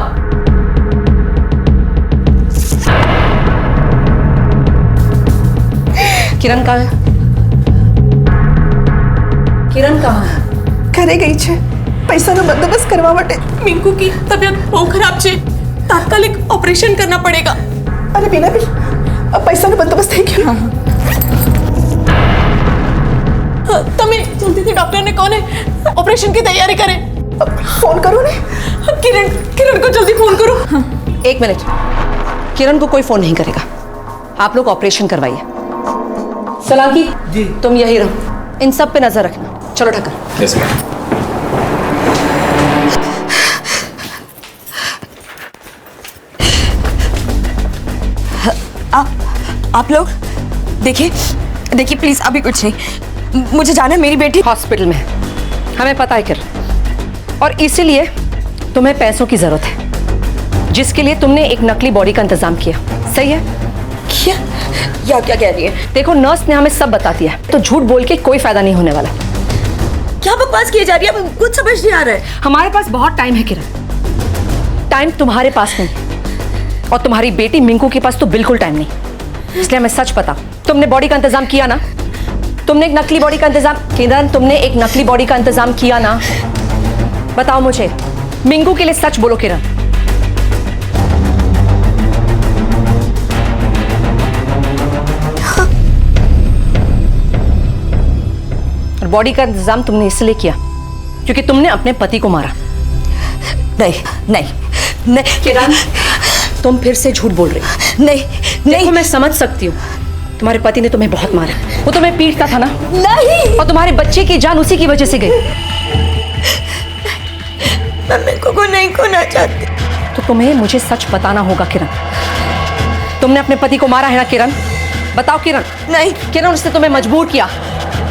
किरण कहाँ है? किरण कहाँ है? घरे गई छे, पैसा नो बंदोबस्त करवा માટે। मिंकू की तबीयत बहुत खराब छे, तात्कालिक ऑपरेशन करना पड़ेगा। अरे बिना भी अब पैसा नो बंदोबस्त है क्यों? તમે જલ્દીથી ડોક્ટરને કોને ઓપરેશન की तैयारी करें। फोन करो ने। किरण को जल्दी फोन करो। एक मिनट, किरण को कोई फोन नहीं करेगा। आप लोग ऑपरेशन करवाइए। सलांकी जी, तुम यही रहो, इन सब पे नजर रखना। चलो ठक्कर। Yes ma'am. आप लोग देखिए प्लीज, अभी कुछ नहीं, मुझे जाना है। मेरी बेटी हॉस्पिटल में है, हमें पता है किरण, और इसीलिए तुम्हें पैसों की जरूरत है, जिसके लिए तुमने एक नकली बॉडी का इंतजाम किया। सही है? क्या कह रही है? देखो नर्स ने हमें सब बता दिया, तो झूठ बोल के कोई फायदा नहीं होने वाला। क्या बकवास किए जा रही है? कुछ समझ नहीं आ रहा है। हमारे पास बहुत टाइम है किरण, टाइम तुम्हारे पास नहीं, और तुम्हारी बेटी मिंकू के पास तो बिल्कुल टाइम नहीं। इसलिए हमें सच पता, तुमने बॉडी का इंतजाम किया ना? तुमने एक नकली बॉडी का इंतजाम, किरण तुमने एक नकली बॉडी का इंतजाम किया ना? बताओ मुझे, मिंकू के लिए सच बोलो किरण। बॉडी का इंतजाम तुमने इसलिए किया क्योंकि तुमने अपने पति को मारा। नहीं नहीं नहीं किरण, तुम फिर से झूठ बोल रही हो। नहीं देखो, मैं समझ सकती हूँ, तुम्हारे पति ने तुम्हें बहुत मारा, वो तुम्हें पीटता था ना। नहीं, और तुम्हारे बच्चे की जान उसी की वजह से गई। मैं मिंकू को नहीं खोना चाहती। तो तुम्हें मुझे सच बताना होगा किरण, तुमने अपने पति को मारा है ना किरण? बताओ किरण। नहीं किरण, उसने तुम्हें मजबूर किया,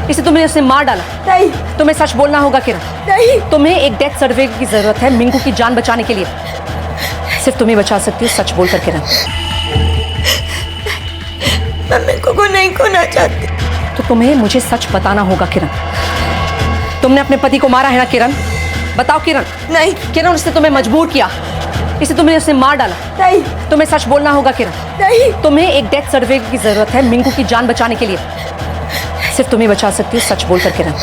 इसे तुमने उसे मार डाला। नहीं, तुम्हें सच बोलना होगा किरण। नहीं, तुम्हें एक डेथ सर्टिफिकेट की जरूरत है मिंकू की जान बचाने के लिए। सिर्फ तुम्हें बचा सकती हो सच बोलकर किरण। मैं मिंकू को नहीं खोना चाहती। तो तुम्हें मुझे सच बताना होगा किरण, तुमने अपने पति को मारा है ना किरण? बताओ किरण। नहीं किरण, उसने तुम्हें मजबूर किया, इसे तुमने उसे मार डाला। नहीं, तुम्हें सच बोलना होगा किरण। नहीं, तुम्हें एक डेथ सर्टिफिकेट की जरूरत है मिंकू की जान बचाने के लिए। सिर्फ तुम्हें बचा सकती हो सच बोलकर किरण।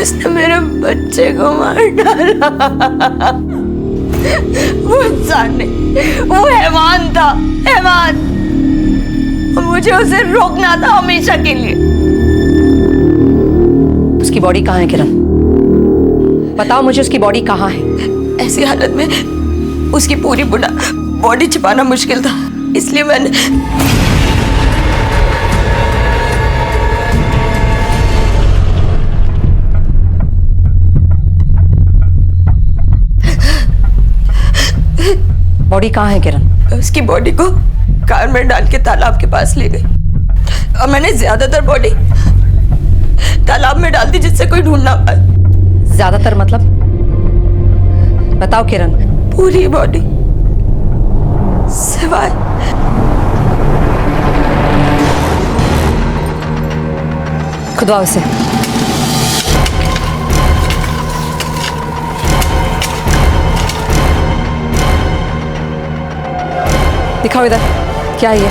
उसने मेरे बच्चे को मार डाला। वो इंसान नहीं, वो हैवान था, हैवान। मुझे उसे रोकना था हमेशा के लिए। उसकी बॉडी कहाँ है किरण? बताओ मुझे, उसकी बॉडी कहाँ है? ऐसी हालत में उसकी पूरी बॉडी छिपाना मुश्किल था, इसलिए मैंने बॉडी कहाँ है किरण? उसकी बॉडी को कार में डाल के तालाब के पास ले गई और मैंने ज्यादातर बॉडी तालाब में डाल दी जिससे कोई ढूंढ ना पाए। ज्यादातर मतलब? बताओ किरण। पूरी बॉडी सिवाय खुदवाओ इसे। दिखाओ इधर, क्या है ये?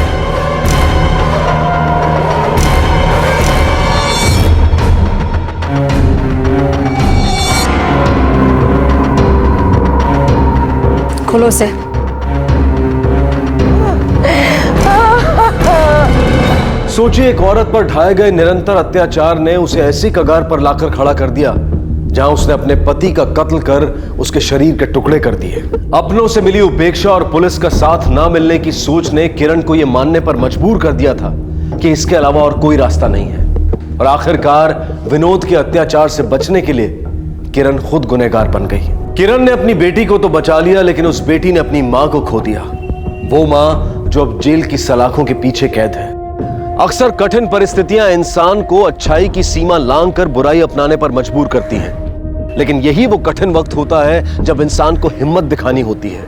खोलो उसे। सोचिए, एक औरत पर ढाए गए निरंतर अत्याचार ने उसे ऐसी कगार पर लाकर खड़ा कर दिया जहां उसने अपने पति का कत्ल कर उसके शरीर के टुकड़े कर दिए। अपनों से मिली उपेक्षा और पुलिस का साथ ना मिलने की सोच ने किरण को यह मानने पर मजबूर कर दिया था कि इसके अलावा और कोई रास्ता नहीं है। और आखिरकार विनोद के अत्याचार से बचने के लिए किरण खुद गुनहगार बन गई। किरण ने अपनी बेटी को तो बचा लिया, लेकिन उस बेटी ने अपनी मां को खो दिया। वो मां जो अब जेल की सलाखों के पीछे कैद है। अक्सर कठिन परिस्थितियां इंसान को अच्छाई की सीमा लांघकर बुराई अपनाने पर मजबूर करती हैं। लेकिन यही वो कठिन वक्त होता है जब इंसान को हिम्मत दिखानी होती है,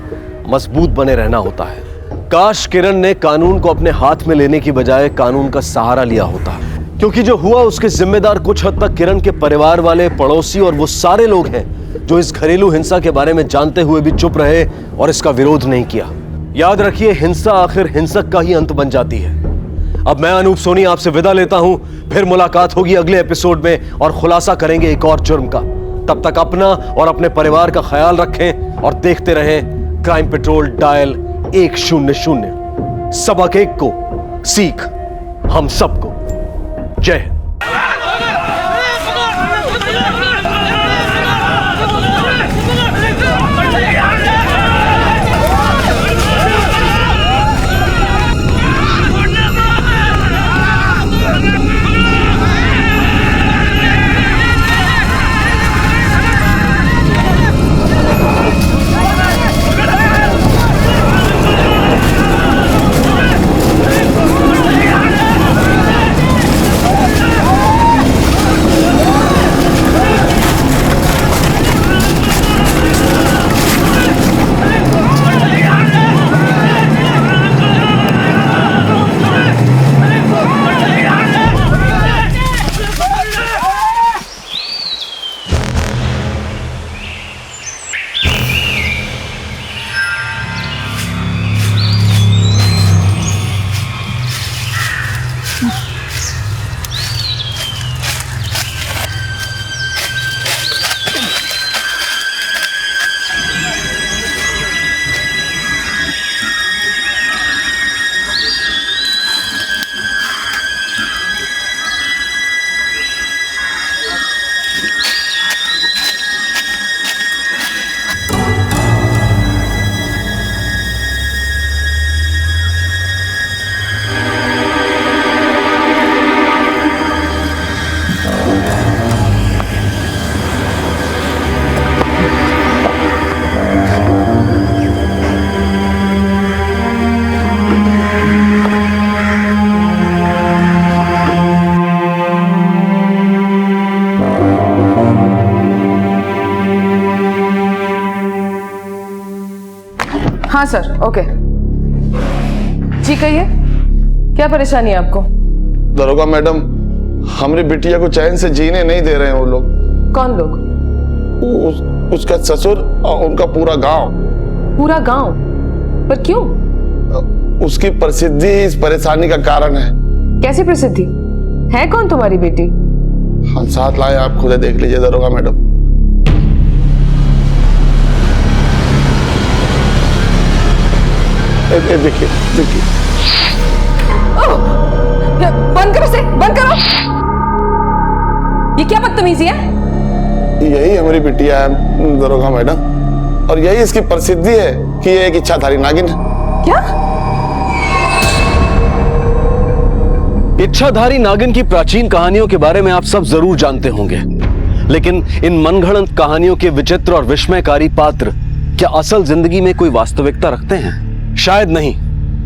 मजबूत बने रहना होता है। काश किरण ने कानून को अपने हाथ में लेने की बजाय कानून का सहारा लिया होता, क्योंकि जो हुआ उसके जिम्मेदार कुछ हद तक किरण के परिवार वाले, पड़ोसी और वो सारे लोग हैं जो इस घरेलू हिंसा के बारे में जानते हुए भी चुप रहे और इसका विरोध नहीं किया। याद रखिए, हिंसा आखिर हिंसक का ही अंत बन जाती है। अब मैं अनूप सोनी आपसे विदा लेता हूं, फिर मुलाकात होगी अगले एपिसोड में और खुलासा करेंगे एक और जुर्म का। तब तक अपना और अपने परिवार का ख्याल रखें और देखते रहें क्राइम पेट्रोल डायल 100। सबक एक को सीख हम सबको। जय हिंद। हाँ सर, ओके। जी कहिए, क्या परेशानी है आपको? दरोगा मैडम, हमारी बिटिया को चैन से जीने नहीं दे रहे हैं वो लोग। कौन लोग? उसका ससुर और उनका पूरा गांव। पूरा गांव? पर क्यों? उसकी प्रसिद्धि इस परेशानी का कारण है। कैसी प्रसिद्धि है? कौन तुम्हारी बेटी? हम साथ लाए, आप खुद देख लीजिए दरोगा मैडम। देखिए देखिए, बंद करो से, बंद करो। ये क्या बदतमीजी है? यही हमारी बिटिया है दरोगा मैडम, और यही इसकी प्रसिद्धि है कि ये एक इच्छाधारी नागिन है। क्या? इच्छाधारी नागिन की प्राचीन कहानियों के बारे में आप सब जरूर जानते होंगे, लेकिन इन मनगढ़ंत कहानियों के विचित्र और विस्मयकारी पात्र क्या असल जिंदगी में कोई वास्तविकता रखते हैं? शायद नहीं,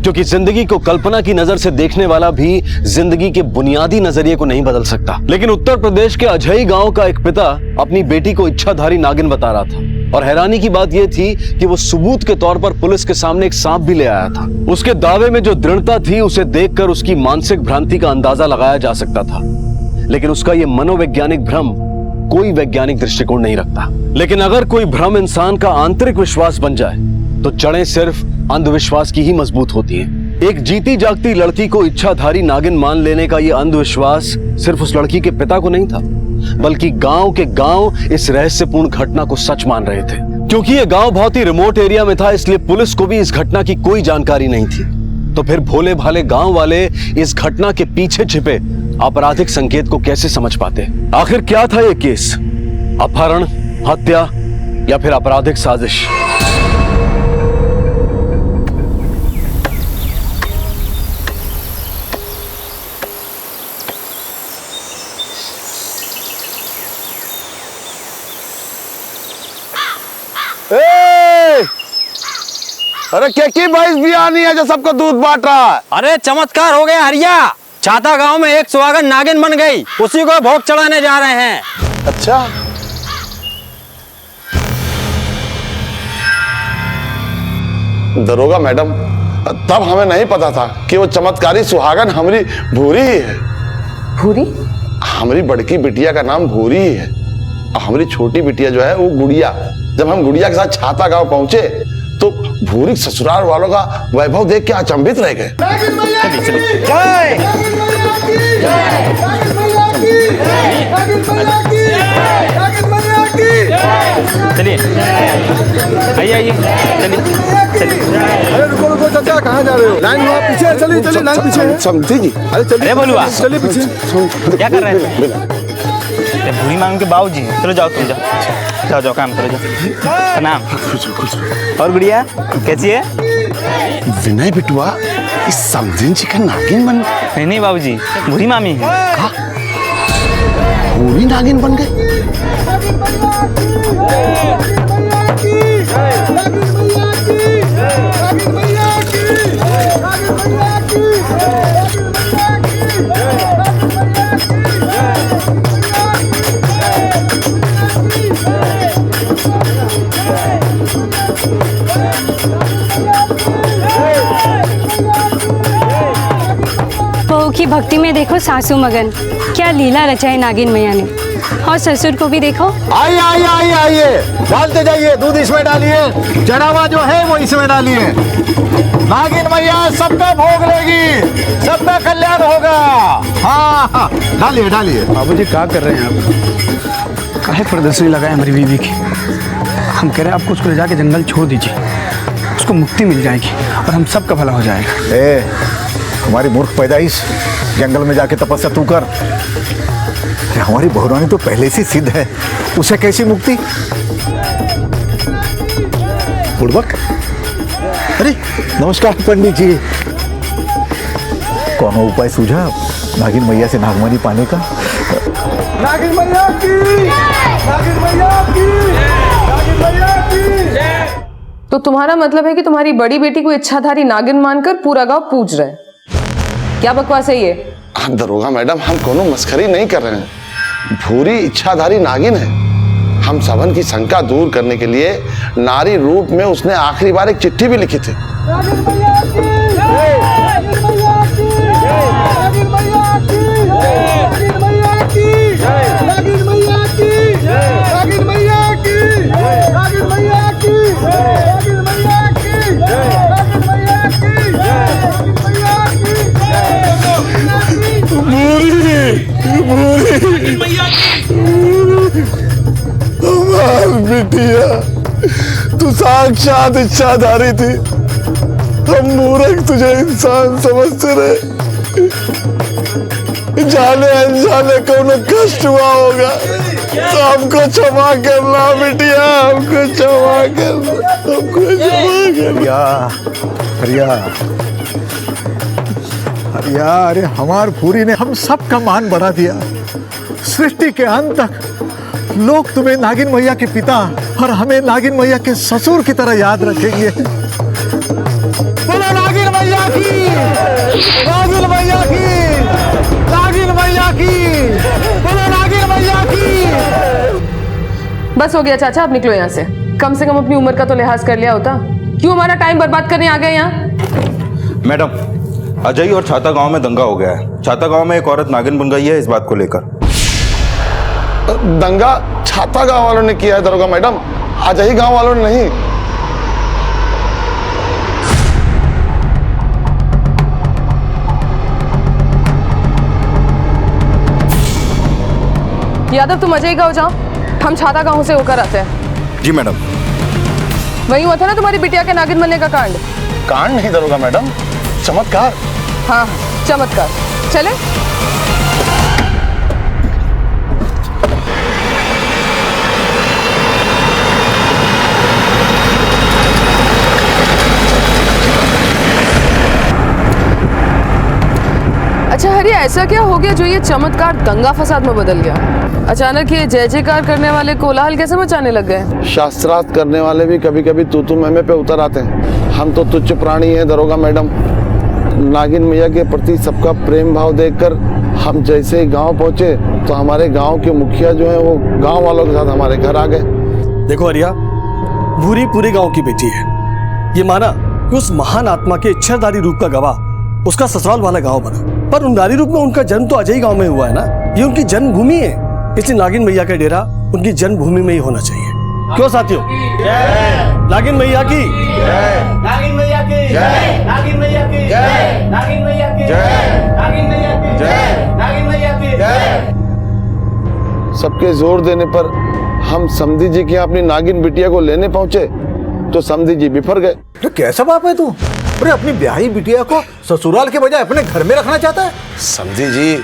क्योंकि जिंदगी को कल्पना की नजर से देखने वाला भी जिंदगी के बुनियादी नजरिए को नहीं बदल सकता। लेकिन उत्तर प्रदेश के अजई गांव का एक पिता अपनी बेटी को इच्छाधारी नागिन बता रहा था, और हैरानी की बात यह थी कि वो सबूत के तौर पर पुलिस के सामने एक सांप भी ले आया था। उसके दावे में जो दृढ़ता थी, उसे देखकर उसकी मानसिक भ्रांति का अंदाजा लगाया जा सकता था, लेकिन उसका यह मनोवैज्ञानिक भ्रम कोई वैज्ञानिक दृष्टिकोण नहीं रखता। लेकिन अगर कोई भ्रम इंसान का आंतरिक विश्वास बन जाए तो जड़ें सिर्फ अंधविश्वास की ही मजबूत होती हैं। एक जीती जागती लड़की को इच्छाधारी नागिन मान लेने का यह अंधविश्वास सिर्फ उस लड़की के पिता को नहीं था, बल्कि गांव के गांव इस रहस्यपूर्ण घटना को सच मान रहे थे। क्योंकि यह गांव बहुत ही रिमोट एरिया में था, इसलिए पुलिस को भी इस घटना की कोई जानकारी नहीं थी। तो फिर भोले भाले गांव वाले इस घटना के पीछे छिपे आपराधिक संकेत को कैसे समझ पाते? आखिर क्या था यह केस? अपहरण, हत्या या फिर आपराधिक साजिश? अरे क्या की भैंस भी आनी है जो सबको दूध बांट रहा है? अरे चमत्कार हो गया हरिया, छाता गांव में एक सुहागन नागिन बन गई, उसी को भोग चढ़ाने जा रहे हैं। अच्छा, दरोगा मैडम, तब हमें नहीं पता था कि वो चमत्कारी सुहागन हमारी भूरी ही है। भूरी? हमारी बड़की बिटिया का नाम भूरी ही है, और हमारी छोटी बिटिया जो है वो गुड़िया। जब हम गुड़िया के साथ छाता गांव पहुंचे तो भूरी ससुराल वालों का वैभव देख के अचंभित रह गए। चलिए आइए आइए, चलिए। अरे रुको रुको चाचा, कहाँ जा रहे हो? लाइन में पीछे, चलिए चलिए, लाइन पीछे है। समझी जी, अरे चलिए बोलूआ, चलिए पीछे। क्या कर रहे हैं? भूरी मांग के बाबूजी, चलो जाओ, तुम जाओ जाओ, काम करो, जाओ। प्रणाम। और गुड़िया कैसी है? विनय बिटुआ, इस समझिन जी का नागिन बन? नहीं बाबूजी, भूरी मामी है। भूरी नागिन बन गए? बहू की भक्ति में देखो सासू मगन, क्या लीला रचाई नागिन मैया ने। और ससुर को भी देखो। आइए आइए आइए आइए, डालते जाइए, दूध इसमें डालिए, चढ़ावा जो है वो इसमें डालिए। नागिन मैया सबका भोग लेगी, सबका कल्याण होगा। हाँ हाँ, डालिए डालिए। बाबूजी क्या कर रहे हैं आप? काहे प्रदर्शनी लगाए हमारी बीवी की? हम कह रहे हैं आपको उसको ले जाके जंगल छोड़ दीजिए, उसको मुक्ति मिल जाएगी और हम सबका भला हो जाएगा। हमारी मूर्ख पैदाइश, जंगल में जाके तपस्या तू कर। हमारी बहुरानी तो पहले से सिद्ध है, उसे कैसी मुक्ति? बुड़बक। अरे नमस्कार पंडित जी, कौन उपाय सूझा नागिन मैया से नागमणि पाने का? नागिन मैया की, नागिन मैया की, नागिन मैया की। तो तुम्हारा मतलब है कि तुम्हारी बड़ी बेटी को इच्छाधारी नागिन मानकर पूरा गांव पूज रहा है? क्या बकवास है ये? दरोगा मैडम, हम कोनो मस्खरी नहीं कर रहे हैं। भूरी इच्छाधारी नागिन है, हम सबन की शंका दूर करने के लिए नारी रूप में उसने आखिरी बार एक चिट्ठी भी लिखी थी। बिटिया, तू साक्षात इच्छाधारी थी। हम मूर्ख तुझे इंसान समझते रहे। जाने अनजाने को न कष्ट हुआ होगा तो हमको क्षमा करना बिटिया, हमको क्षमा करना, हमको क्षमा करना। हरिया, अरे हमार पूरी ने हम सब का मान बढ़ा दिया। सृष्टि के अंत तक लोग तुम्हें नागिन मैया के पिता और हमें नागिन मैया के ससुर की तरह याद रखेंगे। बोलो नागिन मैया की, नागिन मैया की, नागिन मैया की, बोलो नागिन मैया की। बस हो गया चाचा, अब निकलो यहाँ से। कम से कम अपनी उम्र का तो लिहाज कर लिया होता। क्यों हमारा टाइम बर्बाद करने आ गए यहाँ? मैडम, अजय और छाता गांव में दंगा हो गया है। छाता गांव में एक औरत नागिन बन गई है, इस बात को लेकर। दंगा छाता गांव वालों ने किया है दरोगा मैडम, अजय गांव वालों ने नहीं। यादव, तुम अजय गांव जाओ, हम छाता गांव से होकर आते हैं। जी मैडम। वही हुआ था ना तुम्हारी बिटिया के नागिन बनने का कांड? कांड नहीं दरोगा मैडम, चमत्कार। हाँ, चमत्कार। चले। अच्छा हरिया, ऐसा क्या हो गया जो ये चमत्कार दंगा फसाद में बदल गया? अचानक ये जय जयकार करने वाले कोलाहल कैसे मचाने लग गए? शास्त्रार्थ करने वाले भी कभी कभी तू मैं पे उतर आते हैं। हम तो तुच्छ प्राणी हैं दरोगा मैडम। नागिन मैया के प्रति सबका प्रेम भाव देखकर हम जैसे ही गांव पहुंचे तो हमारे गांव के मुखिया जो हैं वो गांव वालों के साथ हमारे घर आ गए। देखो हरिया, भूरी पूरे गांव की बेटी है। ये माना कि उस महान आत्मा के इच्छाधारी रूप का गवाह उसका ससुराल वाला गांव बना, पर उन नारी रूप में उनका जन्म तो अजय गांव में हुआ है ना। ये उनकी जन्मभूमि है, इसलिए नागिन मैया का डेरा उनकी जन्मभूमि में ही होना चाहिए। क्यों साथियों? नागिन मैया की, नागिन मैया की, नागिन मैया की, नागिन मैया की, नागिन मैया की, नागिन मैया की। सबके जोर देने पर हम समधी जी के यहाँ अपनी नागिन बिटिया को लेने पहुंचे तो समधी जी बिफर गए। तो कैसा बाप है तू? अरे अपनी ब्याही बिटिया को ससुराल के बजाय अपने घर में रखना चाहता है? समधी जी,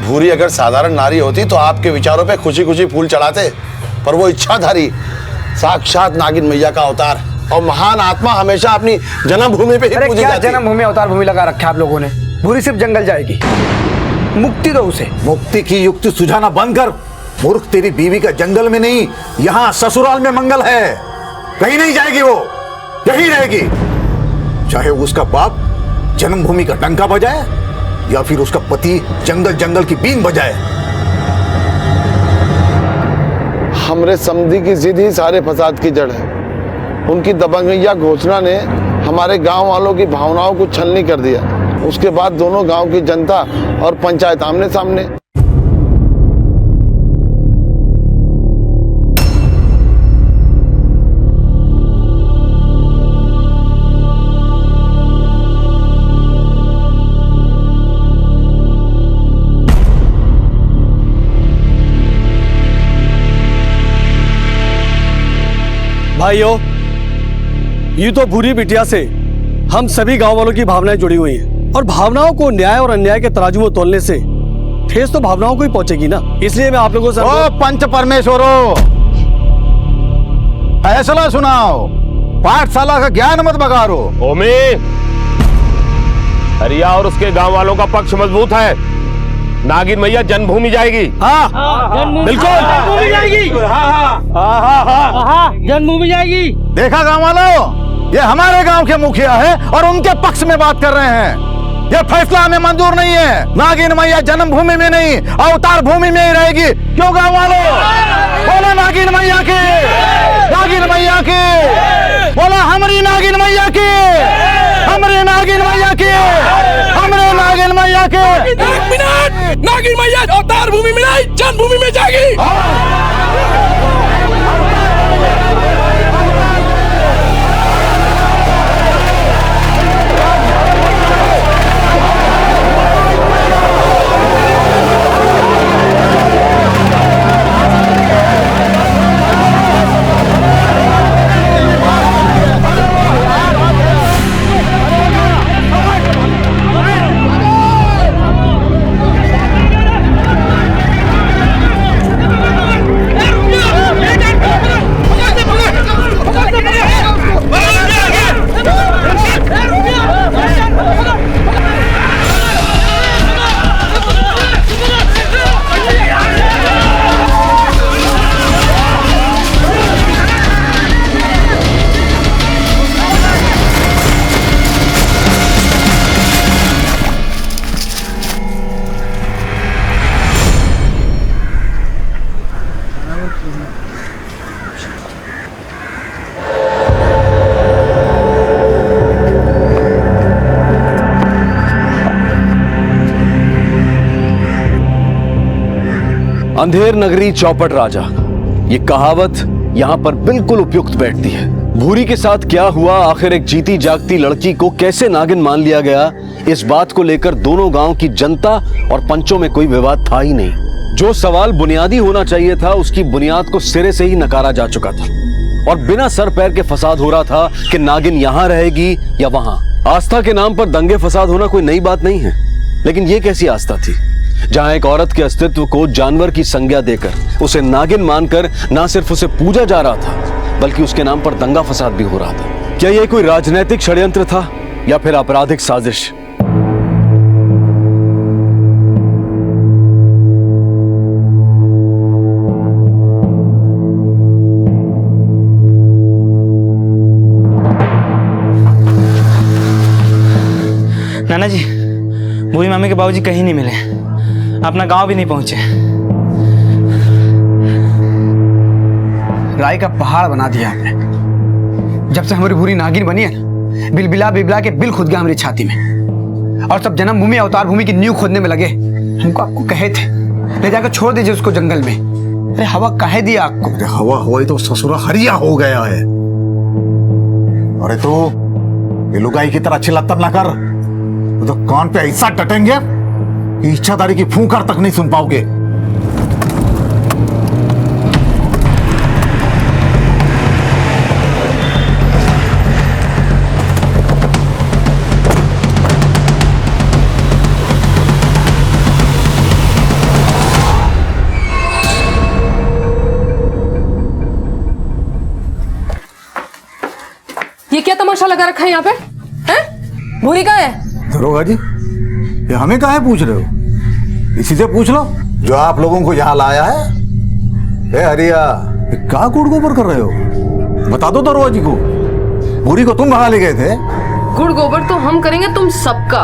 भूरी अगर साधारण नारी होती तो आपके विचारों पे खुशी खुशी फूल चढ़ाते, पर वो इच्छाधारी साक्षात नागिन मैया का अवतार और महान आत्मा हमेशा अपनी जन्मभूमि पे ही पूजी जाती है। जन्मभूमि अवतार भूमि लगा रखा आप लोगों ने। भूरी सिर्फ जंगल जाएगी, मुक्ति दो उसे। मुक्ति की युक्ति सुझाना बंद कर। मूर्ख, तेरी बीवी का जंगल में नहीं, यहाँ ससुराल में मंगल है। कहीं नहीं जाएगी वो, यही रहेगी। चाहे उसका बाप जन्मभूमि का डंका बजाए या फिर उसका पति जंगल जंगल की बीन बजाए। हमरे समधी की जिद ही सारे फसाद की जड़ है। उनकी दबंगैया घोषणा ने हमारे गांव वालों की भावनाओं को छलनी कर दिया। उसके बाद दोनों गांव की जनता और पंचायत आमने सामने। भाइयों, ये तो भूरी बिटिया से हम सभी गांव वालों की भावनाएं जुड़ी हुई हैं और भावनाओं को न्याय और अन्याय के तराजू में तोलने से ठेस तो भावनाओं को ही पहुंचेगी ना। इसलिए मैं आप लोगों से पंच परमेश्वरों, फैसला सुनाओ, पाठशाला का ज्ञान मत बगाड़ो। ओमी, हरिया और उसके गांव वालों का पक्ष मजबूत है। नागिन मैया जन्मभूमि जाएगी। हाँ, बिल्कुल जन्मभूमि जाएगी। जन्मभूमि जाएगी। देखा गांव वालों, ये हमारे गांव के मुखिया है और उनके पक्ष में बात कर रहे हैं। ये फैसला हमें मंजूर नहीं है। नागिन मैया जन्मभूमि में नहीं, अवतार भूमि में ही रहेगी। क्यों गांव वालों? बोला नागिन मैया की, नागिन मैया की, बोला हमारी नागिन मैया की, हमारे नागिन मैया की, हमारे नागिन मैया की। एक मिनट, नागिन मैया अवतार भूमि में नहीं जन्मभूमि में जागी। अंधेर नगरी चौपट राजा, ये कहावत यहां पर बिल्कुल उपयुक्त बैठती है। भूरी के साथ क्या हुआ, आखिर एक जीती जागती लड़की को कैसे नागिन मान लिया गया, इस बात को लेकर दोनों गांव की जनता और पंचों में कोई विवाद था ही नहीं। जो सवाल बुनियादी होना चाहिए था उसकी बुनियाद को सिरे से ही नकारा जा चुका था और बिना सर पैर के फसाद हो रहा था कि नागिन यहां रहेगी या वहां। आस्था के नाम पर दंगे फसाद होना कोई नई बात नहीं है, लेकिन यह कैसी आस्था थी जहां एक औरत के अस्तित्व को जानवर की संज्ञा देकर उसे नागिन मानकर न सिर्फ उसे पूजा जा रहा था बल्कि उसके नाम पर दंगा फसाद भी हो रहा था। क्या यह कोई राजनीतिक षड्यंत्र था या फिर आपराधिक साजिश? नाना जी, भूरी मामी के बाबूजी कहीं नहीं मिले, अपना गांव भी नहीं पहुंचे। राय का पहाड़ बना दिया आपने। जब से हमारी भूरी नागिन बनी है ना, बिलबिला बिलबिला के बिल खुद गया हमारी छाती में और सब जन्म भूमि अवतार भूमि की नींव खोदने में लगे। हमको आपको कहे थे ले जाकर छोड़ दीजिए उसको जंगल में। अरे हवा काहे दिया आपको? अरे हवा हुआ तो ससुरा हरिया हो गया है। अरे तो ये लुगाई की तरह चिल्लातर ना कर, तो कान पे ऐसा टटेंगे कि इच्छाधारी की फूंकार तक नहीं सुन पाओगे। ये क्या तमाशा लगा रखा है यहाँ पे? हैं? भूरी कहाँ है? दरोगा जी, ये हमें काहे पूछ रहे हो? इसी से पूछ लो जो आप लोगों को यहाँ लाया है। ए हरिया, क्या गुड़ गोबर कर रहे हो? बता दो दरोगा जी को। भूरी को तुम कहाँ ले गए थे? गुड़ गोबर तो हम करेंगे तुम सबका।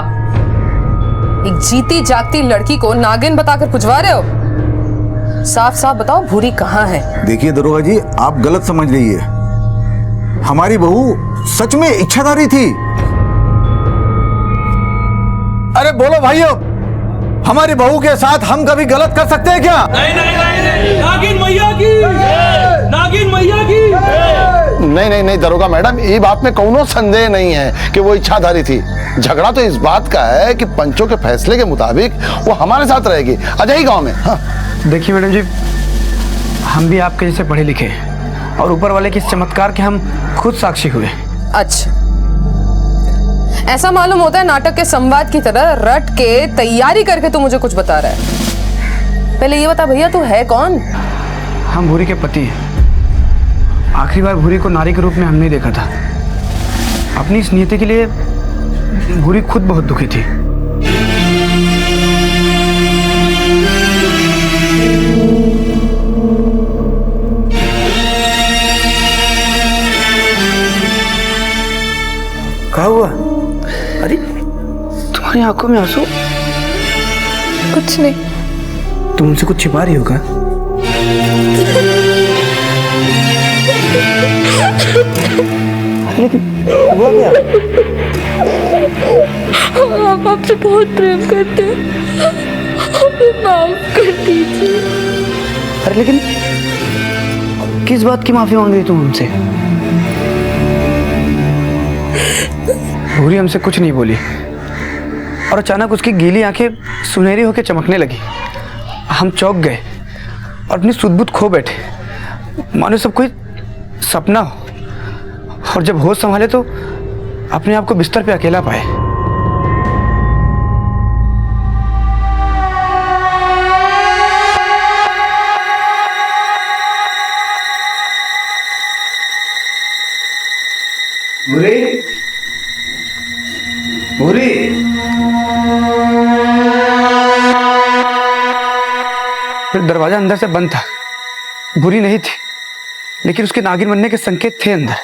एक जीती जागती लड़की को नागिन बताकर पुजवा रहे हो? साफ साफ बताओ भूरी कहाँ है? देखिए दरोगा जी, आप गलत समझ रही है। हमारी बहू सच में इच्छाधारी थी। अरे बोलो भाइयों, हमारी बहू के साथ हम कभी गलत कर सकते हैं क्या? नहीं नहीं नहीं, नागिन मैया की, नागिन मैया की। नहीं नहीं नहीं दरोगा मैडम, ये बात में कोनो संदेह नहीं है कि वो इच्छाधारी थी। झगड़ा तो इस बात का है कि पंचों के फैसले के मुताबिक वो हमारे साथ रहेगी अजय गांव में। हाँ। देखिए मैडम जी, हम भी आपके जैसे पढ़े लिखे हैं और ऊपर वाले के इस चमत्कार के हम खुद साक्षी हुए। अच्छा, ऐसा मालूम होता है नाटक के संवाद की तरह रट के तैयारी करके तू मुझे कुछ बता रहा है। पहले ये बता भैया, तू है कौन? हम भूरी के पति हैं। आखिरी बार भूरी को नारी के रूप में हमने देखा था। अपनी इस नीति के लिए भूरी खुद बहुत दुखी थी। क्या हुआ? अरे तुम्हारी आंखों में आंसू? कुछ नहीं। तुम उनसे कुछ छिपा रही हो क्या? हुआ क्या? आप आपसे बहुत प्रेम करते हैं, माफ कर दीजिए। अरे लेकिन किस बात की माफी मांग रही तुम हमसे? भूरी हमसे कुछ नहीं बोली और अचानक उसकी गीली आंखें सुनहरी होकर चमकने लगी। हम चौंक गए और अपनी सुध-बुध खो बैठे, मानो सब कोई सपना हो। और जब होश संभाले तो अपने आप को बिस्तर पे अकेला पाए। भूरी, भूरी, फिर दरवाजा अंदर से बंद था। भूरी नहीं थी, लेकिन उसके नागिन बनने के संकेत थे अंदर।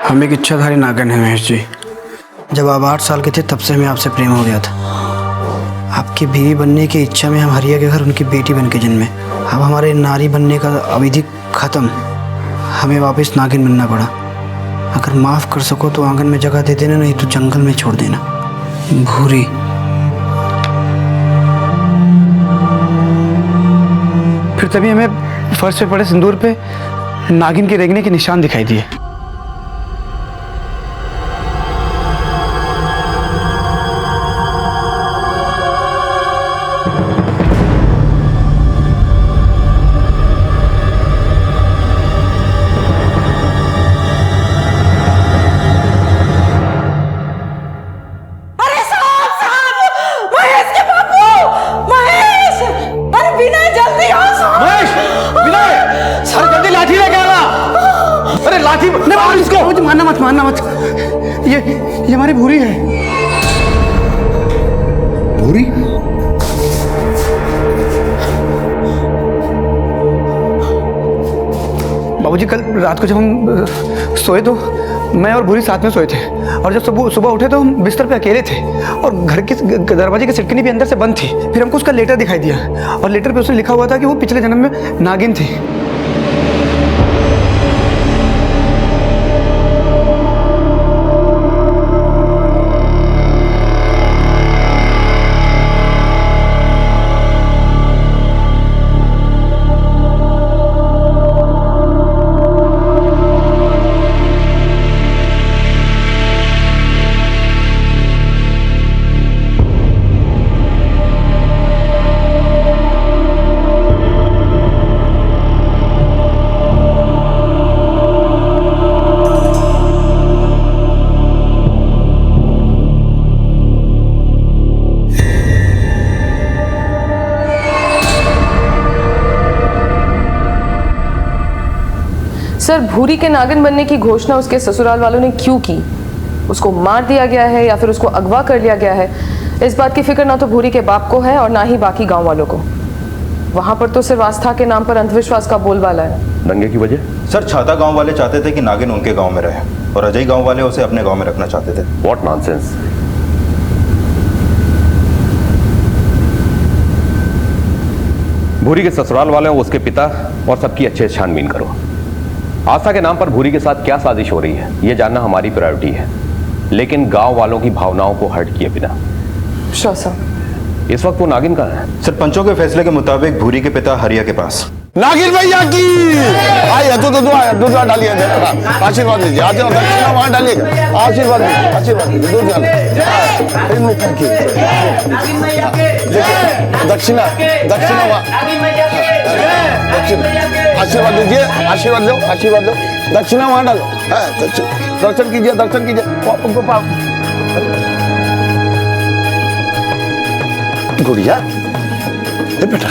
हम एक इच्छाधारी नागन हैं महेश जी। जब आप 8 साल के थे तब से हमें आपसे प्रेम हो गया था। आपकी बीवी बनने की इच्छा में हम हरिया के घर उनकी बेटी बन के जन्मे। अब हमारे नारी बनने का अवधि खत्म, हमें वापस नागिन बनना पड़ा। अगर माफ़ कर सको तो आंगन में जगह दे देना, नहीं तो जंगल में छोड़ देना। भूरी। फिर तभी हमें फर्श पे पड़े सिंदूर पे नागिन के रेंगने के निशान दिखाई दिए। मानना मत, ये हमारी भूरी है। भूरी? बाबूजी कल रात को जब हम सोए तो मैं और भूरी साथ में सोए थे, और जब सुबह उठे तो हम बिस्तर पे अकेले थे और घर के दरवाजे की सिटकनी भी अंदर से बंद थी। फिर हमको उसका लेटर दिखाई दिया और लेटर पे उसने लिखा हुआ था कि वो पिछले जन्म में नागिन थी। सर, भूरी के नागिन बनने की घोषणा उसके ससुराल वालों ने क्यों की? उसको मार दिया गया है या फिर उसको अगवा कर लिया गया है? इस बात की फिक्र ना तो भूरी के बाप को है और ना ही बाकी गांव वालों को। वहां पर तो सिर्फ आस्था के नाम पर अंधविश्वास का बोलबाला है। दंगे की वजह? सर, छाता गांव वाले चाहते थे कि नागिन उनके गांव में रहे और अजय गांव वाले उसे अपने गांव में रखना चाहते थे। What nonsense. भूरी के ससुराल वाले उसके पिता और सबकी अच्छे से छानबीन करो। आस्था के नाम पर भूरी के साथ क्या साजिश हो रही है यह जानना हमारी प्रायोरिटी है, लेकिन गांव वालों की भावनाओं को हर्ट किए बिना। Sure sir. इस वक्त वो नागिन कहाँ है? सरपंचों के फैसले के मुताबिक भूरी के पिता हरिया के पास। नागिन भैया की आइए, दूध डालिए, आशीर्वाद लीजिए। आते हो दक्षिणा वहां डालिएगा, आशीर्वाद लीजिए, आशीर्वाद लीजिए, दूध डालिए। दक्षिणा दक्षिणा आशीर्वाद लीजिए, आशीर्वाद लो, आशीर्वाद लो। दक्षिणा वहां डालो, दर्शन कीजिए, दर्शन कीजिए। गुड़िया बेटा,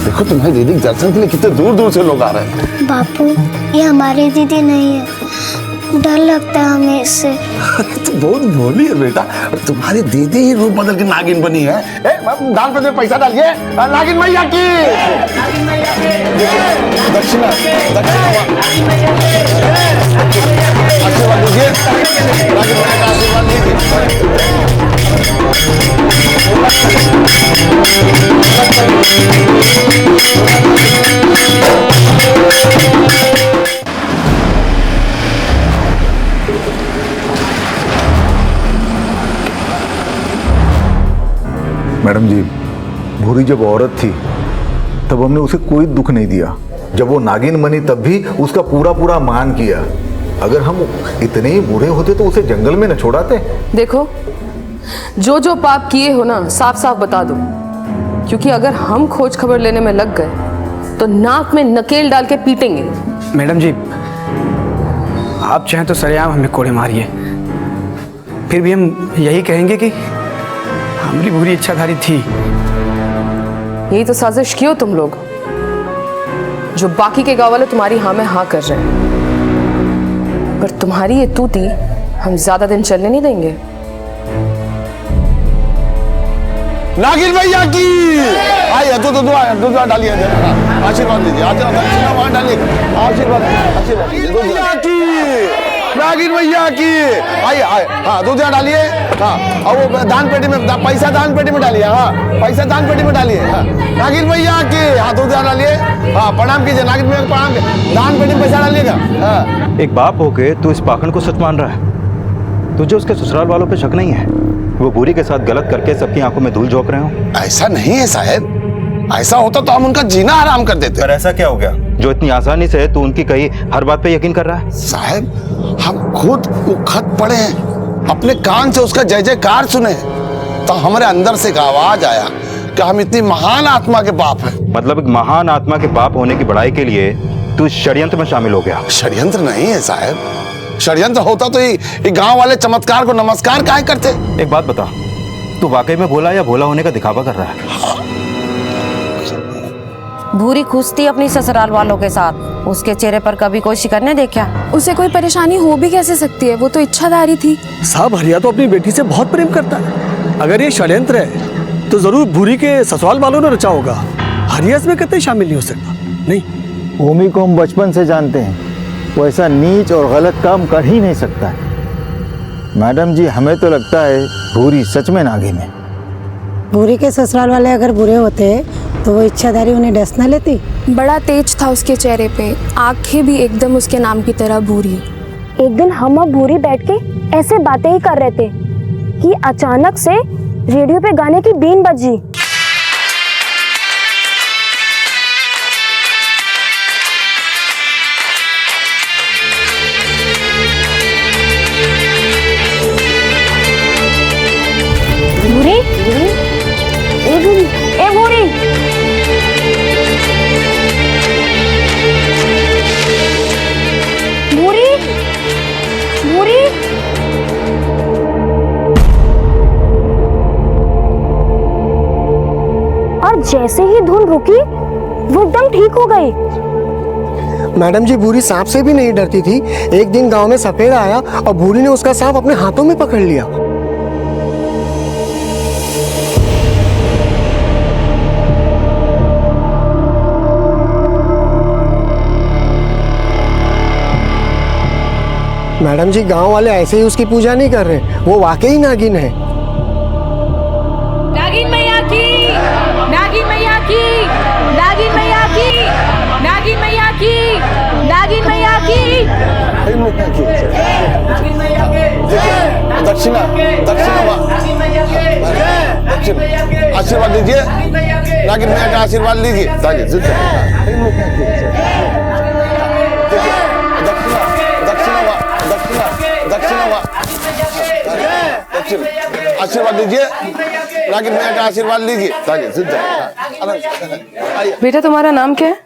देखो तुम्हारी दीदी के दर्शन के लिए कितने दूर दूर से लोग आ रहे हैं। बापू, ये हमारी दीदी नहीं है, डर लगता है हमें इससे। तू बहुत भोली है बेटा, तुम्हारी दीदी ही रूप बदल के नागिन बनी है। दान पे पैसा डालिए नागिन मैया की। दक्षिणा आशीर्वाद दीजिए, नागिन मैया का आशीर्वाद लीजिए। मैडम जी, भूरी जब औरत थी तब हमने उसे कोई दुख नहीं दिया। जब वो नागिन बनी तब भी उसका पूरा पूरा मान किया। अगर हम इतने ही बूढ़े होते तो उसे जंगल में न छोड़ाते। देखो, जो जो पाप किए हो ना, साफ साफ बता दो, क्योंकि अगर हम खोज खबर लेने में लग गए तो नाक में नकेल डाल के पीटेंगे। मैडम जी, आप चाहें तो सरेआम हमें कोड़े मारिए, फिर भी हम यही कहेंगे कि हमारी बुरी इच्छाधारी थी। यही तो साजिश की हो तुम लोग, जो बाकी के गांव वाले तुम्हारी हाँ में हाँ कर रहे हैं। पर तुम्हारी ये तूती हम ज्यादा दिन चलने नहीं देंगे। नागिन भैया की आइए, दूध डालिए, आशीर्वाद दीजिए, आशीर्वाद डालिए, आशीर्वाद नागिन भैया की आइए। हाँ, दूध डालिए। हाँ, और वो दान पेटी में पैसा दान पेटी में डालिए। हाँ, पैसा दान पेटी में डालिए। हाँ, नागिन भैया की हाँ, दूध डालिए। हाँ, प्रणाम कीजिए, नागिन भैया को प्रणाम कीजिए। दान पेटी में पैसा डालिएगा। हाँ। एक बाप होके तू इस पाखंड को सच मान रहा है? तुझे उसके ससुराल वालों पे शक नहीं है? वो भूरी के साथ गलत करके सबकी आंखों में धूल झोंक रहे हो? ऐसा नहीं है साहब, ऐसा होता तो हम उनका जीना हराम कर देते। पर ऐसा क्या हो गया जो इतनी आसानी से तू उनकी कही हर बात पे यकीन कर रहा है? साहब, हम खुद वो खत पढ़े हैं, अपने कान से उसका जय जयकार सुने, तो हमारे अंदर से एक आवाज आया कि हम इतनी महान आत्मा के बाप हैं। मतलब एक महान आत्मा के बाप होने की बड़ाई के लिए तू षड्यंत्र में शामिल हो गया? षड्यंत्र नहीं है साहब, षड्यंत्र होता तो ये गांव वाले चमत्कार को नमस्कार काहे करते? एक बात बता, तू वाकई में भोला या भोला होने का दिखावा कर रहा है? भूरी खुश थी अपनी ससुराल वालों के साथ, उसके चेहरे पर कभी कोई शिकन नहीं देखा। उसे कोई परेशानी हो भी कैसे सकती है, वो तो इच्छाधारी थी। साहब, हरिया तो अपनी बेटी से बहुत प्रेम करता है। अगर ये षड्यंत्र है तो जरूर भूरी के ससुराल वालों ने रचा होगा। हरिया इसमें कतई शामिल नहीं हो सकता। नहीं, भूमि को हम बचपन से जानते हैं, वो ऐसा नीच और गलत काम कर ही नहीं सकता है। मैडम जी, हमें तो लगता है भूरी सच में नागिन है। भूरी के ससुराल वाले अगर बुरे होते तो वो इच्छाधारी उन्हें डस न लेती। बड़ा तेज था उसके चेहरे पे, आंखें भी एकदम उसके नाम की तरह भूरी। एक दिन हम और भूरी बैठ के ऐसे बातें ही कर रहे थे कि अचानक से रेडियो पे गाने की बीन बजी। भूरी, ए भूरी, भूरी, भूरी। और जैसे ही धुन रुकी वो एकदम ठीक हो गई। मैडम जी, भूरी सांप से भी नहीं डरती थी। एक दिन गांव में सफेद आया और भूरी ने उसका सांप अपने हाथों में पकड़ लिया। मैडम जी, गांव वाले ऐसे ही उसकी पूजा नहीं कर रहे, वो वाकई नागिन है। नागिन मैया की, नागिन मैया की, नागिन मैया की, नागिन मैया की, नागिन मैया की, दक्षिणा आशीर्वाद दीजिए, नागिन मैया का आशीर्वाद लीजिए। आशीर्वाद दीजिए, नागिन मैया का आशीर्वाद लीजिए। बेटा, तुम्हारा नाम क्या है?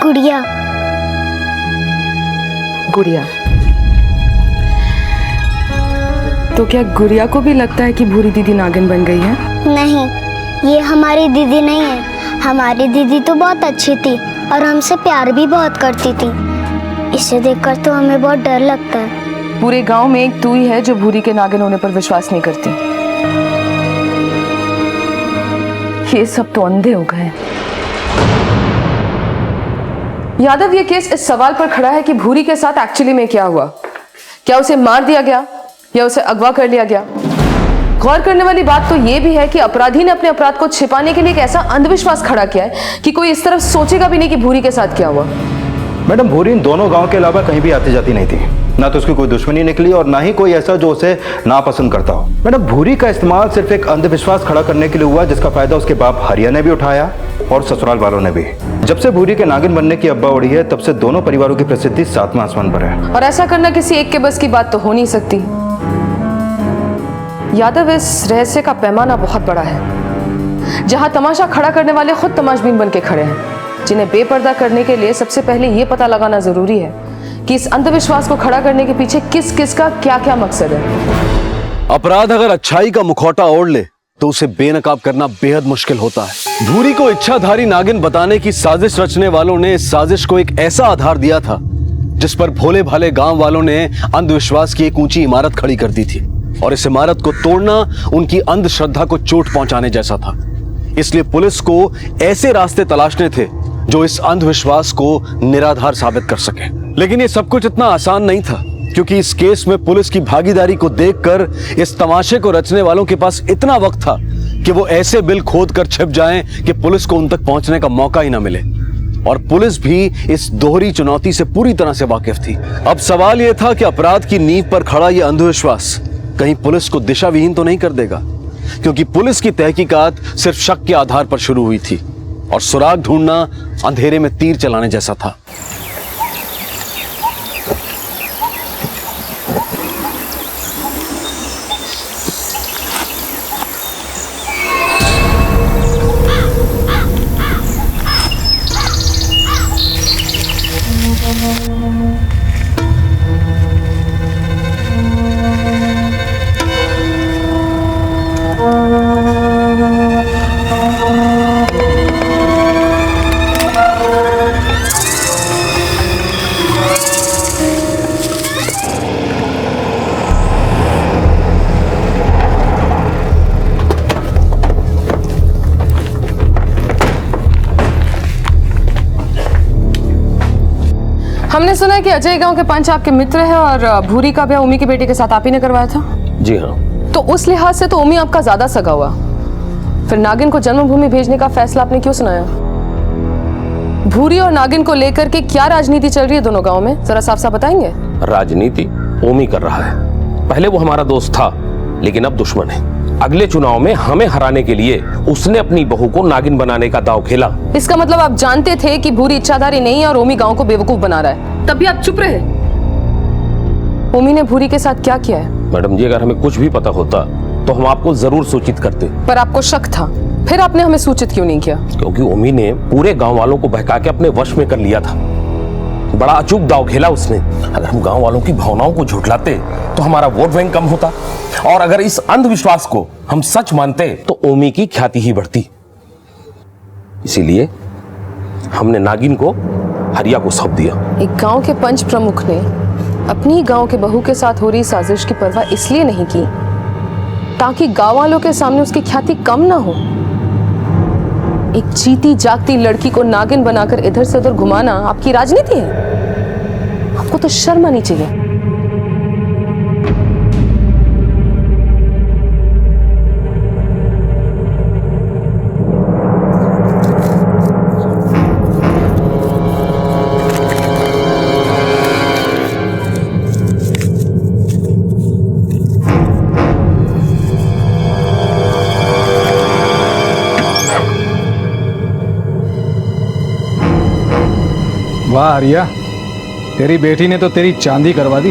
गुड़िया। गुड़िया। तो क्या गुड़िया को भी लगता है कि भूरी दीदी नागिन बन गई है? नहीं, ये हमारी दीदी नहीं है। हमारी दीदी तो बहुत अच्छी थी, और हमसे प्यार भी बहुत करती थी। इसे देखकर तो हमें बहुत डर लगता है। पूरे गांव में एक तू ही है जो भूरी के नागिन होने पर विश्वास नहीं करती। ये सब तो अंधे हो गए। यादव, ये केस इस सवाल पर खड़ा है कि भूरी के साथ एक्चुअली में क्या हुआ। क्या उसे मार दिया गया या उसे अगवा कर लिया गया? गौर करने वाली बात तो यह भी है कि अपराधी ने अपने अपराध को छिपाने के लिए एक ऐसा अंधविश्वास खड़ा किया है कि कोई इस तरफ सोचेगा भी नहीं कि भूरी के साथ क्या हुआ। मैडम, भूरी इन दोनों गांव के अलावा कहीं भी आती जाती नहीं थी। ना तो उसकी कोई दुश्मनी निकली और ना ही कोई ऐसा जो उसे नापसंद करता हो। मैडम, भूरी का इस्तेमाल सिर्फ एक अंधविश्वास खड़ा करने के लिए हुआ जिसका फायदा उसके बाप हरिया ने भी उठाया और ससुराल वालों ने भी। जब से भूरी के नागिन बनने की अब्बा उड़ी है तब से दोनों परिवारों की प्रसिद्धि सातवां आसमान पर है। और ऐसा करना किसी एक के बस की बात तो हो नहीं सकती। यादव, इस रहस्य का पैमाना बहुत बड़ा है। जहां तमाशा खड़ा करने वाले खुद तमाशबीन बन के खड़े हैं, जिन्हें बेपर्दा करने के लिए सबसे पहले यह पता लगाना जरूरी है कि इस अंधविश्वास को खड़ा करने के पीछे किस किस का क्या क्या मकसद है। अपराध अगर अच्छाई का मुखौटा ओढ़ ले तो उसे बेनकाब करना बेहद मुश्किल होता है। भूरी को इच्छाधारी नागिन बताने की साजिश रचने वालों ने इस साजिश को एक ऐसा आधार दिया था जिस पर भोले भाले गांव वालों ने अंधविश्वास की एक ऊंची इमारत खड़ी कर दी थी, और इस इमारत को तोड़ना उनकी अंधश्रद्धा को चोट पहुंचाने जैसा था। इसलिए पुलिस को ऐसे रास्ते तलाशने थे जो इस अंधविश्वास को निराधार साबित कर सके। लेकिन ये सब कुछ इतना आसान नहीं था, क्योंकि इस केस में पुलिस की भागीदारी को देखकर इस तमाशे को रचने वालों के पास इतना वक्त था कि वो ऐसे बिल खोद कर छिप जाएं कि पुलिस को उन तक पहुंचने का मौका ही ना मिले। और पुलिस भी इस दोहरी चुनौती से पूरी तरह से वाकिफ थी। अब सवाल यह था कि अपराध की नींव पर खड़ा यह अंधविश्वास कहीं पुलिस को दिशा विहीन तो नहीं कर देगा, क्योंकि पुलिस की तहकीकात सिर्फ शक के आधार पर शुरू हुई थी और सुराग ढूंढना अंधेरे में तीर चलाने जैसा था। हमने सुना है कि अजय गांव के पंच आपके मित्र है और भूरी का ब्याह उमी की बेटी के साथ आप ही ने करवाया था। जी हाँ। तो उस लिहाज से तो उमी आपका ज्यादा सगा हुआ, फिर नागिन को जन्मभूमि भेजने का फैसला आपने क्यों सुनाया? भूरी और नागिन को लेकर के क्या राजनीति चल रही है दोनों गांव में, जरा साफ साफ बताएंगे। राजनीति उमी कर रहा है। पहले वो हमारा दोस्त था, लेकिन अब दुश्मन है। अगले चुनाव में हमें हराने के लिए उसने अपनी बहू को नागिन बनाने का दांव खेला। इसका मतलब आप जानते थे कि भूरी इच्छाधारी नहीं है और ओमी गांव को बेवकूफ बना रहा है, तब भी आप चुप रहे। ओमी ने भूरी के साथ क्या किया है? मैडम जी, अगर हमें कुछ भी पता होता तो हम आपको जरूर सूचित करते। पर आपको शक था, फिर आपने हमें सूचित क्यों नहीं किया? क्योंकि ओमी ने पूरे गांव वालों को बहका के अपने वश में कर लिया था। बड़ा अचूक दांव खेला उसने। अगर हम गांव वालों की भावनाओं को झुठलाते तो हमारा वोट बैंक कम होता, और अगर इस अंधविश्वास को हम सच मानते तो ओमी की ख्याति ही बढ़ती। इसीलिए हमने नागिन को हरिया को सौंप दिया। एक गांव के पंच प्रमुख ने अपनी गांव के बहू के साथ हो रही साजिश की परवाह इसलिए नहीं की ताकि गांव वालों के सामने उसकी ख्याति कम ना हो। एक जीती जागती लड़की को नागिन बनाकर इधर से उधर घुमाना आपकी राजनीति है? आपको तो शर्म आनी चाहिए। वाह आर्या, तेरी बेटी ने तो तेरी चांदी करवा दी।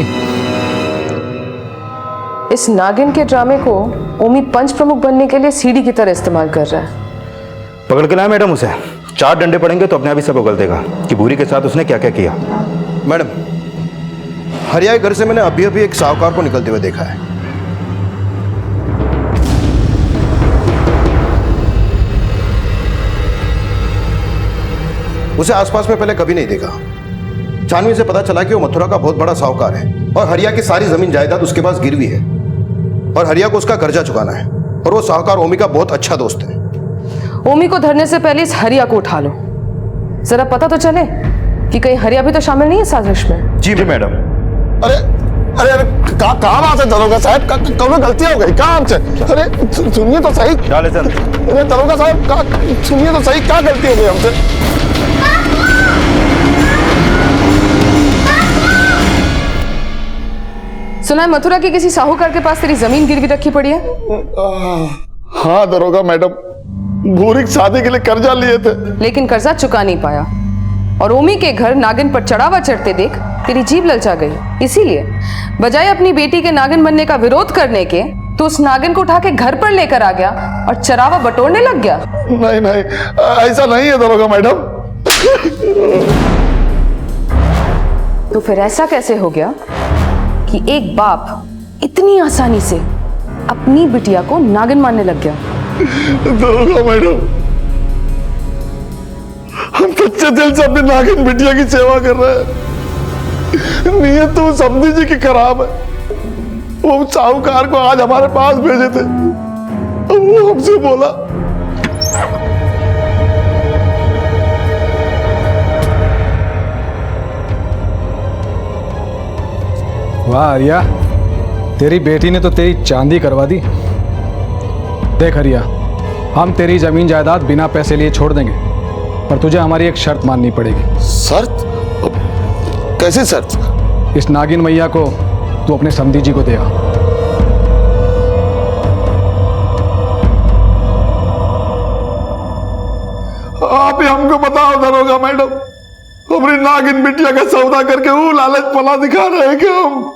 इस नागिन के ड्रामे को ओमी पंच प्रमुख बनने के लिए सीढ़ी की तरह इस्तेमाल कर रहा है। पकड़ के लाए मैडम उसे। 4 डंडे पड़ेंगे तो अपने आप ही सब उगल देगा कि भूरी के साथ उसने क्या क्या किया। मैडम, हरिया घर से मैंने अभी अभी एक साहूकार को निकलते हुए देखा है। उसे आसपास में पहले कभी नहीं देखा। छानबीन से पता चला कि वो मथुरा का बहुत बड़ा साहूकार है और हरिया की सारी जमीन जायदाद उसके पास गिरवी है और हरिया को उसका कर्जा चुकाना है। और वो साहूकार ओमी का बहुत अच्छा दोस्त है। ओमी को धरने से पहले इस हरिया को उठा लो, जरा पता तो चले कि कहीं हरिया भी तो शामिल नहीं है साजिश में। जी मैडम। अरे अरे अरे कहाँ बात है दरोगा साहब, कौन गलती हो गई काम से? अरे सुनिए तो सही। अरे दरोगा साहब सुनिए तो सही, क्या गलती हो गई हमसे? सुना है मथुरा के किसी साहूकार के पास तेरी जमीन गिरवी रखी पड़ी है। हाँ दरोगा मैडम, भूरी की शादी के लिए कर्जा लिए थे, लेकिन कर्जा चुका नहीं पाया और ओमी के घर नागिन पर चढ़ावा चढ़ते देख तेरी जीभ ललचा गई। इसीलिए बजाय अपनी बेटी के नागिन बनने का विरोध करने के तो उस नागिन को उठा के घर पर लेकर आ गया और चरावा बटोरने लग गया। नहीं नहीं, ऐसा नहीं है दरोगा मैडम। तो फिर ऐसा कैसे हो गया कि एक बाप इतनी आसानी से अपनी बिटिया को नागिन मानने लग गया? दरोगा मैडम, हम सच्चे दिल से अपनी नागिन बिटिया की सेवा कर रहे हैं। नीयत तो समझी जी की खराब है। वो साहूकार को आज हमारे पास भेजे थे, वो हमसे बोला वाह आर्या, तेरी बेटी ने तो तेरी चांदी करवा दी। देख हरिया, हम तेरी जमीन जायदाद बिना पैसे लिए छोड़ देंगे, पर तुझे हमारी एक शर्त माननी पड़ेगी। शर्त? कैसी शर्त? इस नागिन मैया को तू अपने समधी जी को दे आ। आप ही हमको बताओ दरोगा मैडम, हमारी नागिन बिटिया का सौदा करके वो लालच पला दिखा रहे हैं कि हम?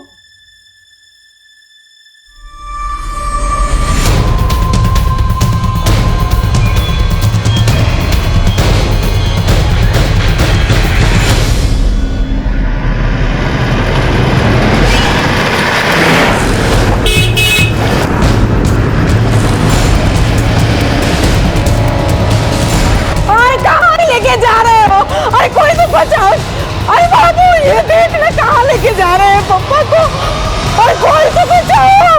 जा रहे हो? अरे कोई तो बचाओ! अरे बाबू, ये देखना कहाँ लेके जा रहे हैं पप्पा को? अरे कोई तो बचाओ!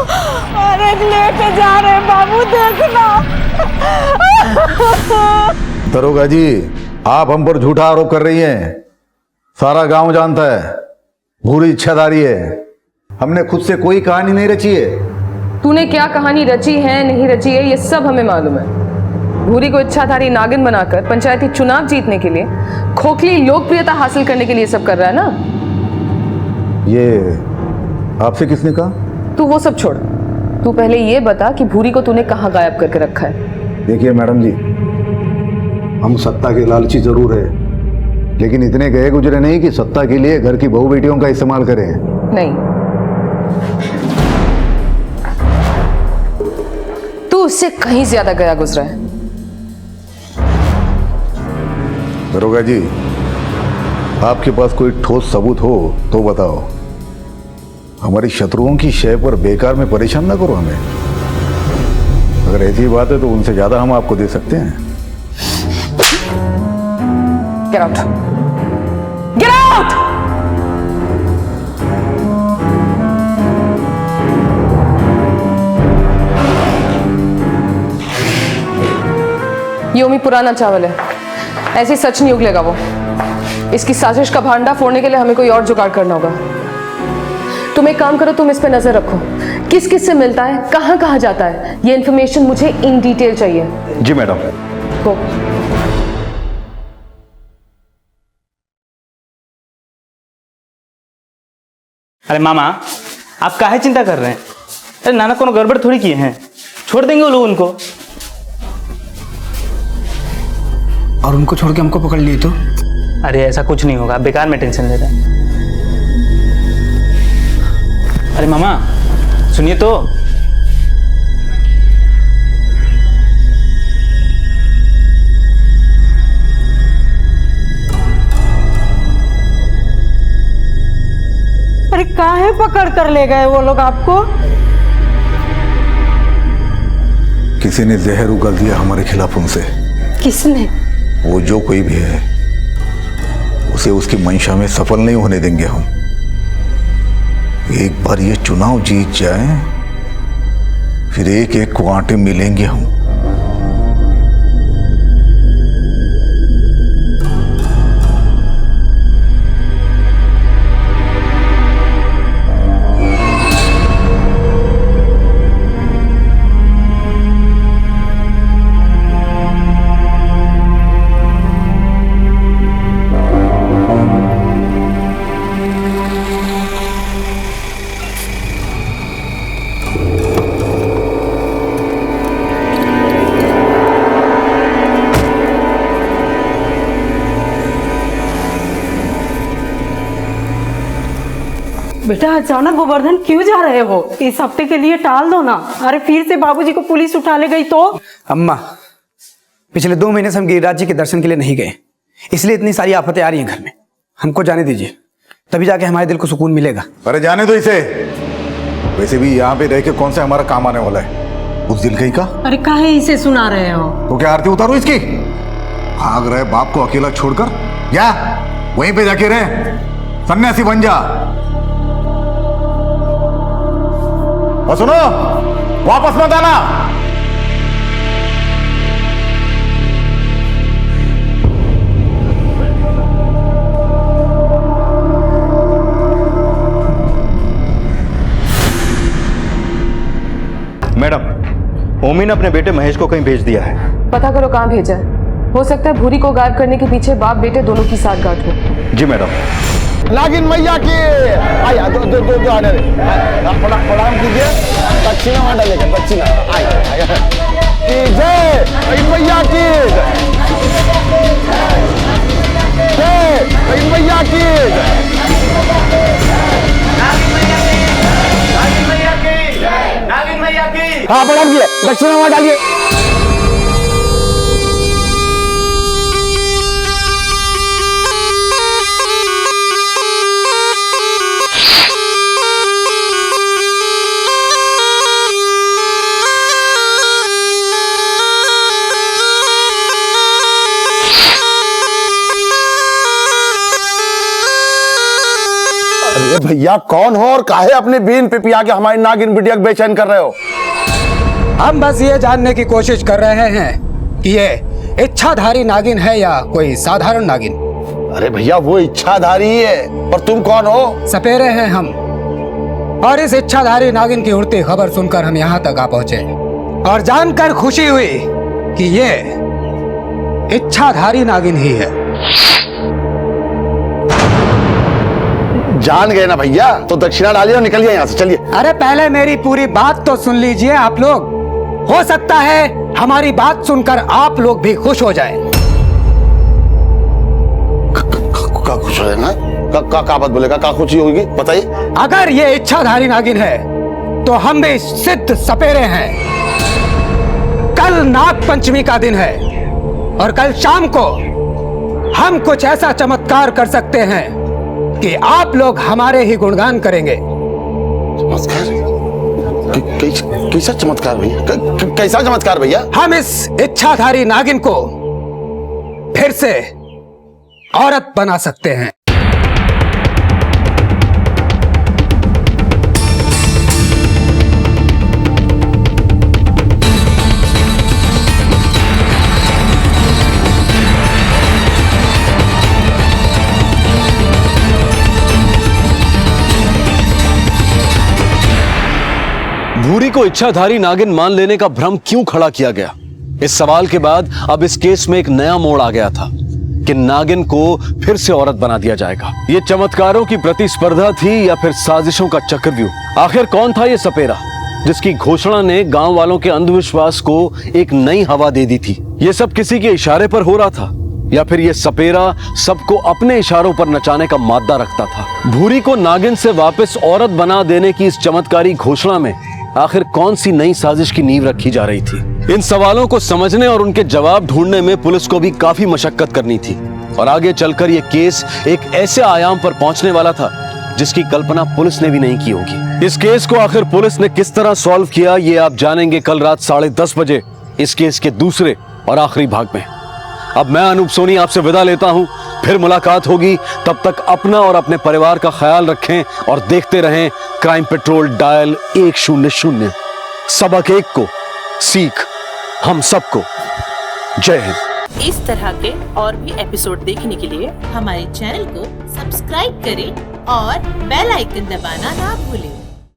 अरे लेके जा रहे हैं बाबू, देखना। दरोगा जी, आप हम पर झूठा आरोप कर रही हैं। सारा गांव जानता है भूरी इच्छाधारी है। हमने खुद से कोई कहानी नहीं रची है। तूने क्या कहानी रची है नहीं रची है ये सब हमें मालूम है। भूरी को इच्छाधारी नागिन बनाकर पंचायती चुनाव जीतने के लिए, खोखली लोकप्रियता हासिल करने के लिए सब कर रहा है ना? ये आपसे किसने कहा? तू वो सब छोड़, तू पहले ये बता कि भूरी को तूने कहाँ गायब करके रखा है? देखिए मैडम जी, हम सत्ता के लालची जरूर है, लेकिन इतने गए गुजरे नहीं कि सत्ता के लिए घर की बहू बेटियों का इस्तेमाल करें। नहीं, तू उससे कहीं ज्यादा गया गुजरा है। दरोगा जी, आपके पास कोई ठोस सबूत हो तो बताओ। हमारी शत्रुओं की शय पर बेकार में परेशान ना करो हमें। अगर ऐसी बात है तो उनसे ज्यादा हम आपको दे सकते हैं। Get out! Get out! ये ओमी पुराना चावल है, ऐसे सच नहीं उगलेगा वो। इसकी साजिश का भांडा फोड़ने के लिए हमें कोई और जुगाड़ करना होगा। तुम एक काम करो, तुम इस पे नजर रखो, किस किस से मिलता है, कहाँ कहाँ जाता है, ये इन्फॉर्मेशन मुझे इन डिटेल चाहिए। जी मैडम। गो। अरे मामा, आप काहे चिंता कर रहे हैं? अरे नाना कोनो गड़बड़ थोड़ी किए हैं, छोड़ देंगे वो लोग उनको। और उनको छोड़ के हमको पकड़ लिए तो? अरे ऐसा कुछ नहीं होगा, बेकार में टेंशन ले रहे हैं। अरे मामा सुनिए तो। अरे काहे पकड़ कर ले गए वो लोग आपको? किसी ने जहर उगल दिया हमारे खिलाफ उनसे। किसने? वो जो कोई भी है, उसे उसकी मंशा में सफल नहीं होने देंगे हम। एक बार ये चुनाव जीत जाए, फिर एक एक को आटे मिलेंगे हम। बेटा अचानक गोवर्धन क्यों जा रहे हो? इस हफ्ते के लिए टाल दो ना। अरे फिर से बाबूजी को पुलिस उठा ले गई तो? अम्मा, पिछले 2 महीने से हम गिरिराज जी के दर्शन के लिए नहीं गए, इसलिए इतनी सारी आफतें आ रही हैं घर में। हमको जाने दीजिए, तभी जाके हमारे दिल को सुकून मिलेगा। अरे जाने दो इसे। वैसे भी यहाँ पे रह के कौन सा हमारा काम आने वाला है? उस दिल कहीं का। अरे काहे इसे सुना रहे हो? तो क्या आरती उतारो इसकी? भाग रहे बाप को अकेला छोड़कर, या वहीं पे जाके रहे, सन्यासी बन जा। और सुनो, वापस मत आना। मैडम, ओमी ने अपने बेटे महेश को कहीं भेज दिया है। पता करो कहाँ भेजा है। हो सकता है भूरी को गायब करने के पीछे बाप बेटे दोनों की साठगांठ हो। जी मैडम। नागिन मैया की आया दो प्रणाम कीजिए। दक्षिणा वहां डालेगा, दक्षिणा की जय मैया की, जय मैया की, नागिन मैया की। हाँ प्रणाम कीजिए, दक्षिणा वहां डालिए। भैया कौन हो और काहे अपनी बीन पिपिया के हमारी नागिन बिटिया को बेचैन कर रहे हो? हम बस ये जानने की कोशिश कर रहे हैं कि ये इच्छाधारी नागिन है या कोई साधारण नागिन। अरे भैया वो इच्छाधारी है, और तुम कौन हो? सपेरे हैं हम, और इस इच्छाधारी नागिन की उड़ती खबर सुनकर हम यहाँ तक आ पहुंचे और जानकर खुशी हुई कि ये इच्छाधारी नागिन ही है। जान गए ना भैया, तो दक्षिणा डालिए और निकलिए यहाँ से, चलिए। अरे पहले मेरी पूरी बात तो सुन लीजिए आप लोग। हो सकता है हमारी बात सुनकर आप लोग भी खुश हो जाएं। का खुश हो जाएगा? का बात बोलेगा? का खुशी होगी बताइए। अगर ये इच्छाधारी नागिन है तो हम भी सिद्ध सपेरे हैं। कल नाग पंचमी का दिन है और कल शाम को हम कुछ ऐसा चमत्कार कर सकते हैं कि आप लोग हमारे ही गुणगान करेंगे। चमत्कार? कैसा चमत्कार भैया? कैसा चमत्कार भैया? हम इस इच्छाधारी नागिन को फिर से औरत बना सकते हैं। भूरी को इच्छाधारी नागिन मान लेने का भ्रम क्यों खड़ा किया गया? इस सवाल के बाद अब इस केस में एक नया मोड़ आ गया था कि नागिन को फिर से औरत बना दिया जाएगा। ये चमत्कारों की प्रतिस्पर्धा थी या फिर साजिशों का चक्रव्यूह? आखिर कौन था ये सपेरा जिसकी घोषणा ने गांव वालों के अंधविश्वास को एक नई हवा दे दी थी? ये सब किसी के इशारे पर हो रहा था या फिर ये सपेरा सबको अपने इशारों पर नचाने का मादा रखता था? भूरी को नागिन से वापस औरत बना देने की इस चमत्कारी घोषणा में आखिर कौन सी नई साजिश की नींव रखी जा रही थी? इन सवालों को समझने और उनके जवाब ढूंढने में पुलिस को भी काफी मशक्कत करनी थी और आगे चलकर यह केस एक ऐसे आयाम पर पहुंचने वाला था जिसकी कल्पना पुलिस ने भी नहीं की होगी। इस केस को आखिर पुलिस ने किस तरह सॉल्व किया, ये आप जानेंगे कल रात 10:30 बजे इस केस के दूसरे और आखिरी भाग में। अब मैं अनूप सोनी आपसे विदा लेता हूं। फिर मुलाकात होगी, तब तक अपना और अपने परिवार का ख्याल रखें और देखते रहें क्राइम पेट्रोल डायल 100। सबक एक को, सीख हम सबको। जय हिंद। इस तरह के और भी एपिसोड देखने के लिए हमारे चैनल को सब्सक्राइब करें और बेल आइकन दबाना ना भूलें।